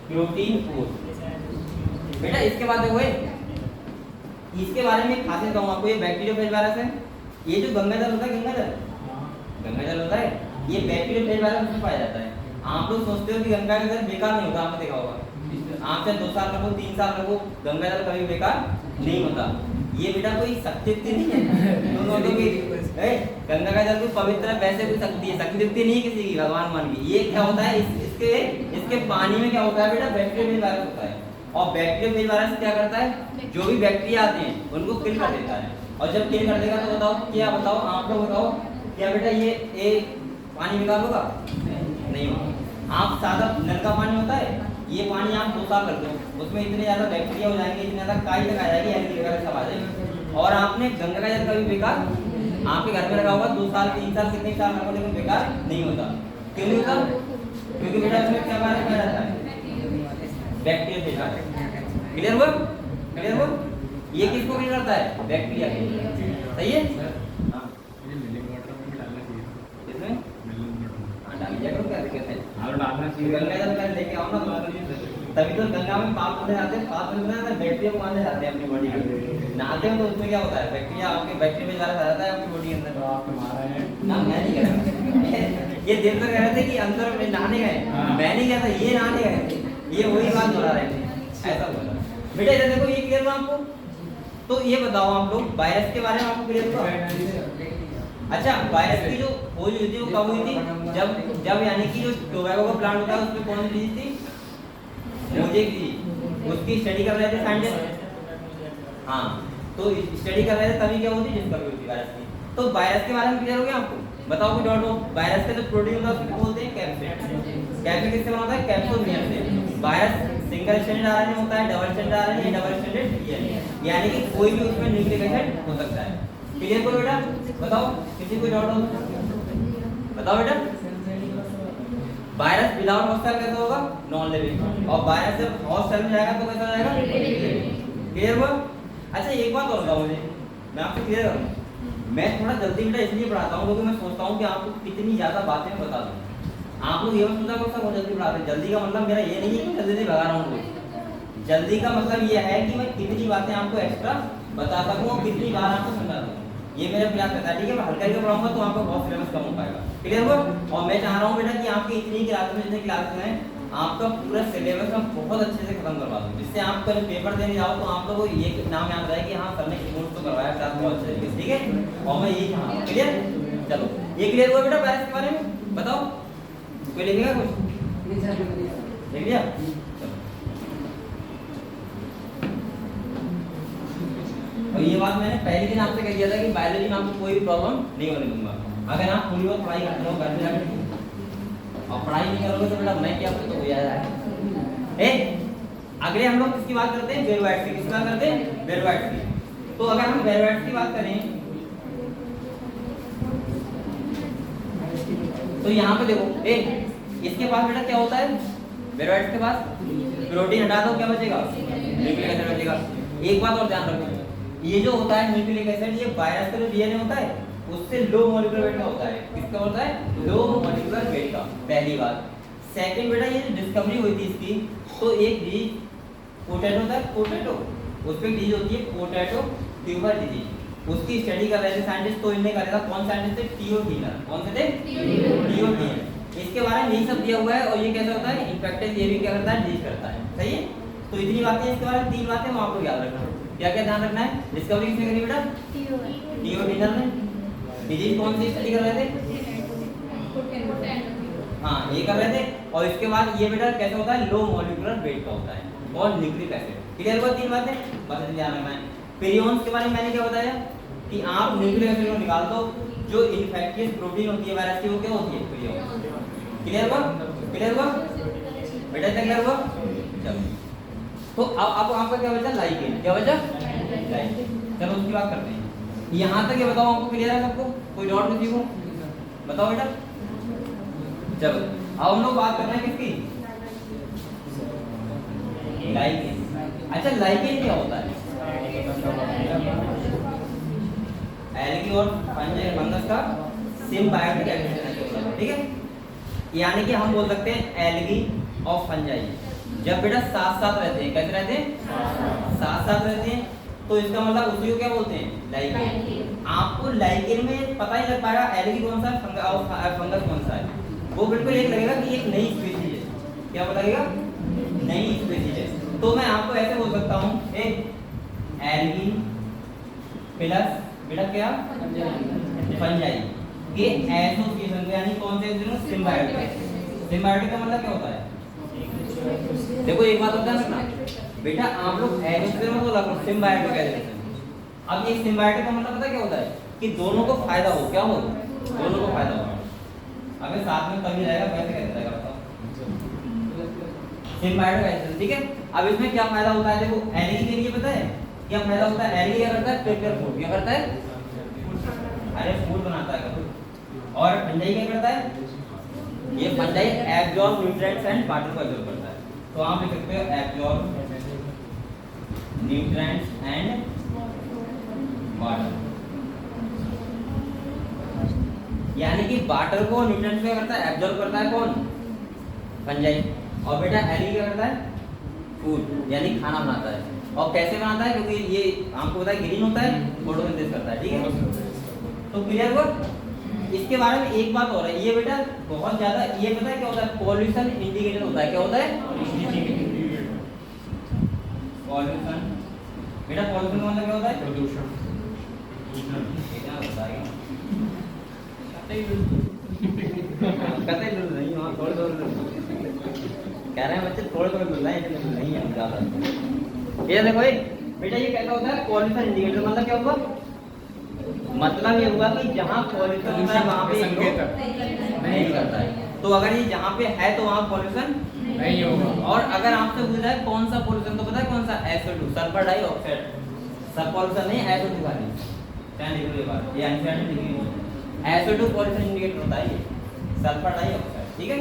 Protein code. बेटा इसके बाद देखो इसके बारे में खासियत कहूँ आपको, ये बैक्टीरियोफेज वायरस है। ये जो गंगाजल होता है, गंगाजल होता है, ये बैक्टीरियोफेज वायरस उसमें पाया जाता है। आप लोग सोचते हो कि गंगा का जल बेकार नहीं होता, आपने देखा होगा। आप चाहे 2 साल रखो, 3 साल रखो, गंगा जल कभी बेकार नहीं होता। ये बेटा कोई शक्ति नहीं है। गंगा का जल कोई पवित्र है, वैसे कोई शक्ति नहीं है किसी की, भगवान मान की। ये क्या होता है? इसके पानी में क्या होता है बेटा? बैक्टीरियोफेज वायरस होता है। और बैक्टीरियोफेज वायरस क्या करता है? जो भी बैक्टीरिया आते हैं उनको किल कर देता है। और जब किल कर देगा तो बताओ क्या? बताओ आप लोग बताओ, क्या बेटा ये पानी बेकार होगा? नहीं होगा। आप सादा नल का पानी होता है, ये पानी आप 2 साल रख दो, उसमें इतने ज्यादा बैक्टीरिया हो जाएंगे, इतने ज्यादा काई तक आ जाएगी, एलगी वगैरह सब आ जाएगी। और आपने गंगा का जल कभी बेकार आपके घर में रखा होगा 2 साल 3 साल कितने साल रखो, लेकिन बेकार नहीं होता। क्यों नहीं होता? क्योंकि बेटा इसमें क्या पाया जाता है? बैक्टीरिया। क्लियर हुआ? क्लियर हुआ? ये किसको क्लियर करता है? बैक्टीरिया को। सही है? हां ये मिलिंग वाटर में भी डालना चाहिए। इसमें हां डाल दिया करो, क्या दिक्कत है? और डालना चाहिए। गंगा जल का लेके आओ ना, तभी तो गंगा में पाप धोने जाते हैं। पाप धोने जाते हैं, बैक्टीरिया को मारने जाते हैं अपनी बॉडी में। नहाते हैं तो उसमें क्या होता है? बैक्टीरिया आपके बैक्टीरिया में ज्यादा जाता है आपकी बॉडी के अंदर। तो आपने मारा है ना मैं नहीं कह रहा। ये दिन तक कह रहे थे कि अंदर में नहाने गए, मैं नहीं कहता, ये नहाने गए थे। ये वही बात दोहरा रहे थे, ऐसा हुआ था बेटा। इधर देखो, ये क्लियर हुआ आपको? तो ये बताओ आप लोग, वायरस के बारे में आपको क्लियर हुआ? अच्छा, वायरस की जो खोज हुई थी वो कब हुई थी? जब यानी कि जो टोबैको का प्लांट होता है उसमें कौन सी चीज थी? मोजेक थी। उसकी स्टडी कर रहे थे साइंटिस्ट। हाँ, तो स्टडी कर रहे थे, तभी क्या होती डिस्कवरी होती वायरस की। तो वायरस के बारे में क्लियर हो गया आपको? बताओ कि डॉट वायरस का जो प्रोटीन होता है उसको बोलते हैं कैप्सिड। कैप्सिड किससे बना होता है? कैप्सोमियर से। वायरस सिंगल स्टैंडर्ड आरएनए होता है, double standard RNA, double standard DNA, यानी कि कोई भी उसमें न्यूक्लिक एसिड हो सकता है। क्लियर को बेटा? बताओ किसी को डाउट हो? बताओ बेटा। वायरस विदाउट होस्ट सेल कैसा होगा? Non living. और वायरस जब होस्ट सेल में जाएगा तो कैसा हो जाएगा? क्लियर हुआ? अच्छा एक बात और बताओ मुझे, मैं आपसे क्लियर करूँ, मैं थोड़ा जल्दी बेटा इसलिए पढ़ाता हूँ क्योंकि मैं सोचता हूँ कि आपको कितनी ज्यादा बातें मैं बता दूँ। आप लोग ये मत सोचा कि बहुत जल्दी पढ़ाते हैं। जल्दी का मतलब मेरा ये नहीं है कि जल्दी से भगा रहा हूँ। जल्दी का मतलब ये है कि मैं कितनी बातें आपको एक्स्ट्रा बता सकूँ और कितनी बार आपको समझा दूँ, ये मेरा प्रयास रहता है। ठीक है, मैं हल्का करके पढ़ाऊंगा तो आपको बहुत सिलेबस कम हो पाएगा। क्लियर हुआ? और मैं चाह रहा हूँ बेटा कि आपकी इतनी क्लास में, जितनी क्लास में आपका पूरा सिलेबस मैं बहुत अच्छे से खत्म करवा दूँ, जिससे आप कल पेपर देने जाओ तो आप लोगों को ये नाम याद रहे कि हाँ सर ने नोट तो करवाया क्लास बहुत अच्छे तरीके से। ठीक है, और मैं यही चाह रहा हूँ। क्लियर? चलो ये क्लियर हुआ बेटा वायरस के बारे में? बताओ कोई लिखेगा कुछ? लिख लिया? और ये बात मैंने पहले दिन आपसे कह दिया था कि बायोलॉजी में आपको कोई भी प्रॉब्लम नहीं होने दूंगा अगर आप थोड़ी बहुत पढ़ाई करते हो घर में जाकर। और पढ़ाई नहीं करोगे तो बेटा मैं क्या करूँ, तो हो जाएगा। अगले हम लोग किसकी बात करते हैं? वेरोवाइट्स की। किसकी बात करते हैं? वेरोवाइट्स की। तो अगर हम वेरोवाइट्स की बात करें तो यहाँ पे देखो इसके पास बेटा क्या होता है? वेरोवाइट्स के पास प्रोटीन हटा दो क्या बचेगा? न्यूक्लिक एसिड बचेगा। एक बात और ध्यान रखो, ये जो होता है न्यूक्लिक एसिड, ये वायरस का जो डीएनए होता है उससे लो मॉलिक्यूलर वेट का होता है। किसका होता है? लो मॉलिक्यूलर वेट का। पहली बात। सेकंड बेटा ये डिस्कवरी हुई थी इसकी, तो एक डिजीज पोटैटो होता है, पोटैटो, उस पे डिजीज होती है पोटैटो ट्यूबर डिजीज, उसकी स्टडी कर रहे थे साइंटिस्ट। तो इन्होंने करा था, कौन साइंटिस्ट थे? टीओ टीनर। कौन से थे? टीओ टीनर। इसके बारे में यही सब दिया हुआ है और ये कैसा होता है? इन्फेक्टिव, ये भी क्या करता है? डिलीट करता है। सही है, तो इतनी बातें इसके बारे में, 3 बातें वो आप लोग याद रखना। क्या क्या ध्यान रखना है? डिस्कवरी किसने करी बेटा? टीओ टीनर ने। डिजीज कौन सी स्टडी कर रहे थे? हाँ ये कर रहे थे। और इसके बाद ये बेटा कैसे होता है? लो मॉलिक्यूलर वेट का होता है और न्यूक्लिक एसिड। क्लियर हुआ? 3 बातें बस ध्यान रखना है। पिरियंस के बारे में मैंने क्या बताया कि आप न्यूक्लिक एसिड को निकाल दो, जो इन्फेक्टियस प्रोटीन होती है वायरस की वो क्या होती है? पिरियंस। क्लियर हुआ? क्लियर हुआ बेटा? क्लियर हुआ? चलो तो अब आपका क्या बचा? लाइकेन। क्या बचा? लाइकेन। चलो उसकी बात करते हैं। यहाँ तक ये बताओ आपको क्लियर है सबको? कोई डाउट किसी को? बताओ बेटा। चलो अब हम लोग बात कर रहे हैं किसकी? लाइकेन। अच्छा लाइकेन क्या होता है? एल्गी और फंगस का सिम्बायोटिक एडहेशन है। ठीक है, यानी कि हम बोल सकते हैं एल्गी और फंजाई जब बेटा साथ साथ रहते हैं, कैसे रहते हैं? साथ साथ रहते हैं, तो इसका मतलब उसी को क्या बोलते हैं? लाइकेन। आपको लाइकेन में पता ही लग पाएगा एल्गी कौन सा है और फंगस कौन सा है। वो बिल्कुल एक लगेगा कि एक नई स्पीशीज है। क्या लगेगा? नई स्पीशीज है। तो मैं आपको ऐसे बोल सकता हूँ एक एल्गी प्लस बेटा क्या? फंजाई के एसोसिएशन को, यानी कौन से? सिम्बायोटिक। सिम्बायोटिक का मतलब क्या होता है? देखो एक बात होता है ना बेटा, आप लोग एसोसिएशन मत बोला करो, सिम्बायोटिक एसोसिएशन। अब ये सिम्बायोटिक का मतलब पता क्या होता है? कि दोनों को फायदा हो। क्या हो? दोनों को फायदा हो। अगर साथ में कभी रहेगा कैसे कैसे रहेगा बताओ? Symbiotic association. ठीक है, अब इसमें क्या फायदा होता है? देखो एल्गी के लिए पता है क्या फायदा होता है? एल्गी क्या करता है? Prepare food. क्या करता है? अरे फूड बनाता है कभी। और फंजाई क्या करता है? ये fungi absorb nutrients and water को एब्जॉर्ब करता है। तो आप लिख सकते हो एब्जॉर्ब न्यूट्रिएंट्स एंड वाटर, यानी कि वाटर को न्यूट्रिएंट्स क्या करता है? एब्जॉर्ब करता है कौन? फंजाई। और बेटा एल्गी क्या करता है? फूड, यानी खाना बनाता है। और कैसे बनाता है? क्योंकि ये आपको पता है ग्रीन होता है, फोटोसिंथेसिस करता है। ठीक है, तो क्लियर हुआ? इसके बारे में एक बात और है, ये बेटा बहुत ज्यादा, ये पता है क्या होता है? पॉल्यूशन इंडिकेटर होता है। क्या होता है? पॉल्यूशन। बेटा पॉल्यूशन का मतलब क्या होता है? प्रदूषण। कतई दूर नहीं, वहाँ थोड़े दूर कह रहे हैं बच्चे, थोड़े थोड़े दूर नहीं है ज्यादा। ये देखो बेटा ये कैसा होता है? पॉल्यूशन इंडिकेटर मतलब क्या होगा? मतलब ये हुआ कि जहाँ पॉल्यूशन होता है वहाँ पे संकेत नहीं करता है। तो अगर ये जहाँ पे है तो वहाँ पॉल्यूशन नहीं होगा। और अगर आपसे पूछा है कौन सा पॉल्यूशन, तो पता है कौन सा? SO2, sulphur dioxide. सब पॉल्यूशन नहीं, SO2 का नहीं। क्या लिख लो ये बात, ये आंसर है लिखी हुई। SO2 पॉल्यूशन इंडिकेटर होता है ये, सल्फर डाइऑक्साइड। ठीक है,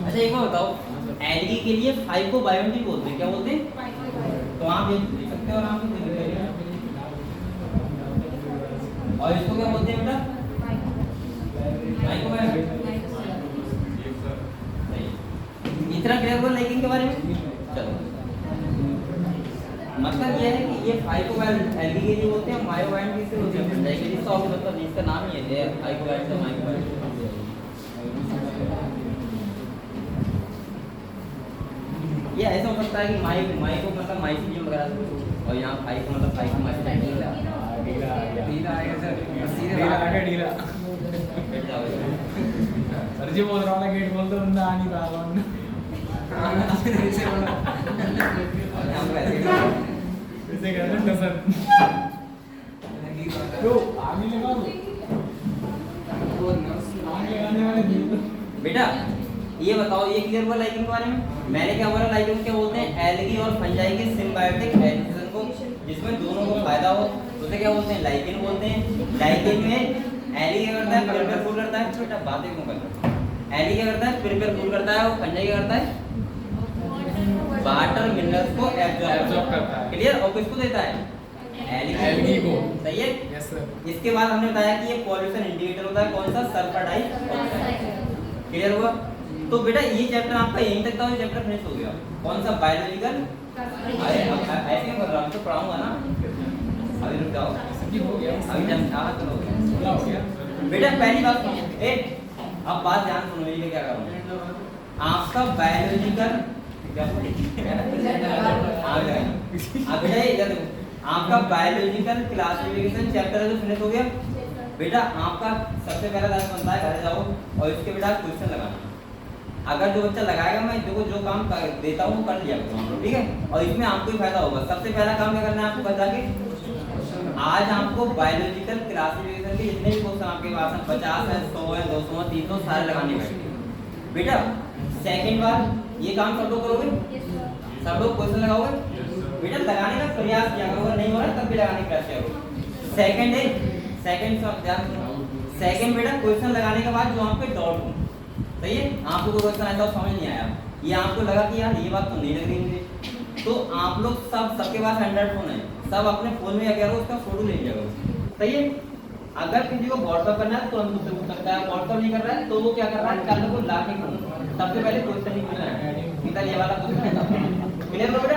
अच्छा एक बात बताओ, एलगी के लिए 5 को बायोटिक बोलते हैं, क्या बोलते हैं? तो आप ये लिख सकते हो और आप ये लिख सकते हो। और इसको क्या बोलते हैं बेटा? Micro biotic. सही, इतना क्लियर बोल लेकिन के बारे में। चलो, मतलब ये है कि ये 5 को एलगी के लिए बोलते हैं, मायो बायोटिक से बोलते हैं। लेकिन इसका मतलब इसका नाम ही है 5 को बायोटिक, माइको बायोटिक। ये ऐसा हो सकता है कि माई को मतलब माइसीडियम वगैरह, और यहाँ फाइव को मतलब फाइव माइसीडियम। ढीला आएगा सर, सीधे आ गया ढीला। सर जी बोल रहा हूँ गेट बोल दो, बंदा आ नहीं रहा है। इसे कहते हैं कसर। तो आगे लगा दो, आगे लगाने वाले दिल। बेटा ये बताओ, ये क्लियर हुआ लाइकेन के बारे में? मैंने क्या बोला, लाइकेन क्या बोलते हैं? एलगी और फंजाई के सिम्बायोटिक एडहेशन को, जिसमें दोनों को फायदा हो, उसे क्या बोलते हैं? लाइकेन बोलते हैं। लाइकेन में एलगी क्या करता है? प्रिपेयर फूड करता है। बेटा बातें क्यों कर रहे हो? एलगी क्या करता है? प्रिपेयर फूड करता है, और फंजाई क्या करता है? वाटर मिनरल्स को एब्जॉर्ब करता है। क्लियर? और किसको देता है? एलगी को। सही है? Yes sir. इसके बाद हमने बताया कि ये पॉल्यूशन इंडिकेटर होता है, कौन सा? Sulphur dioxide. क्लियर हुआ? तो बेटा ये चैप्टर आपका यहीं तक था, ये चैप्टर फिनिश हो गया। कौन सा? बायोलॉजिकल। अरे अब ऐसे क्यों कर रहा हूं? तो पढ़ाऊंगा ना, अभी रुक जाओ। हो गया, अभी जब चलो हो गया। बेटा पहली बात सुनो, अब बात ध्यान सुनो, मेरी क्या करूँ। आपका बायोलॉजिकल क्या बेटा इधर देखो, आपका बायोलॉजिकल क्लासिफिकेशन चैप्टर जो फिनिश हो गया। बेटा आपका सबसे पहला टास्क बनता है, घर जाओ और इसके बेटा क्वेश्चन लगाना। अगर जो बच्चा लगाएगा, मैं देखो जो काम देता हूँ कर लिया करो हम लोग, ठीक है? और इसमें आपको ही फायदा होगा। सबसे पहला काम क्या करना है आपको बता के, आज आपको बायोलॉजिकल क्लासिफिकेशन के जितने भी क्वेश्चन आपके पास हैं, 50 है, 100 है, 200 है, 300, सारे लगाने पड़ेंगे। बेटा सेकंड बार ये काम सब लोग करोगे, सब लोग क्वेश्चन लगाओगे। बेटा लगाने का प्रयास किया करो, नहीं हो रहा तब भी लगाने का प्रयास किया करो। सेकंड है, सेकंड बेटा क्वेश्चन लगाने के बाद जो आपके डाउट हो, सही है? आपको कोई क्वेश्चन ऐसा समझ नहीं आया, ये आपको लगा कि यार ये बात तो नहीं लग रही मुझे, तो आप लोग सबके पास एंड्रॉइड फोन है, सब अपने फोन में क्या करो, उसका फोटो ले लिया करो। सही है? अगर किसी को व्हाट्सएप करना है तो हम मुझसे पूछ सकता है, व्हाट्सएप नहीं कर रहा है तो वो क्या कर रहा है, कल को ला के सबसे पहले क्वेश्चन ही पूछना है, ये वाला क्वेश्चन है। क्लियर हो बेटा?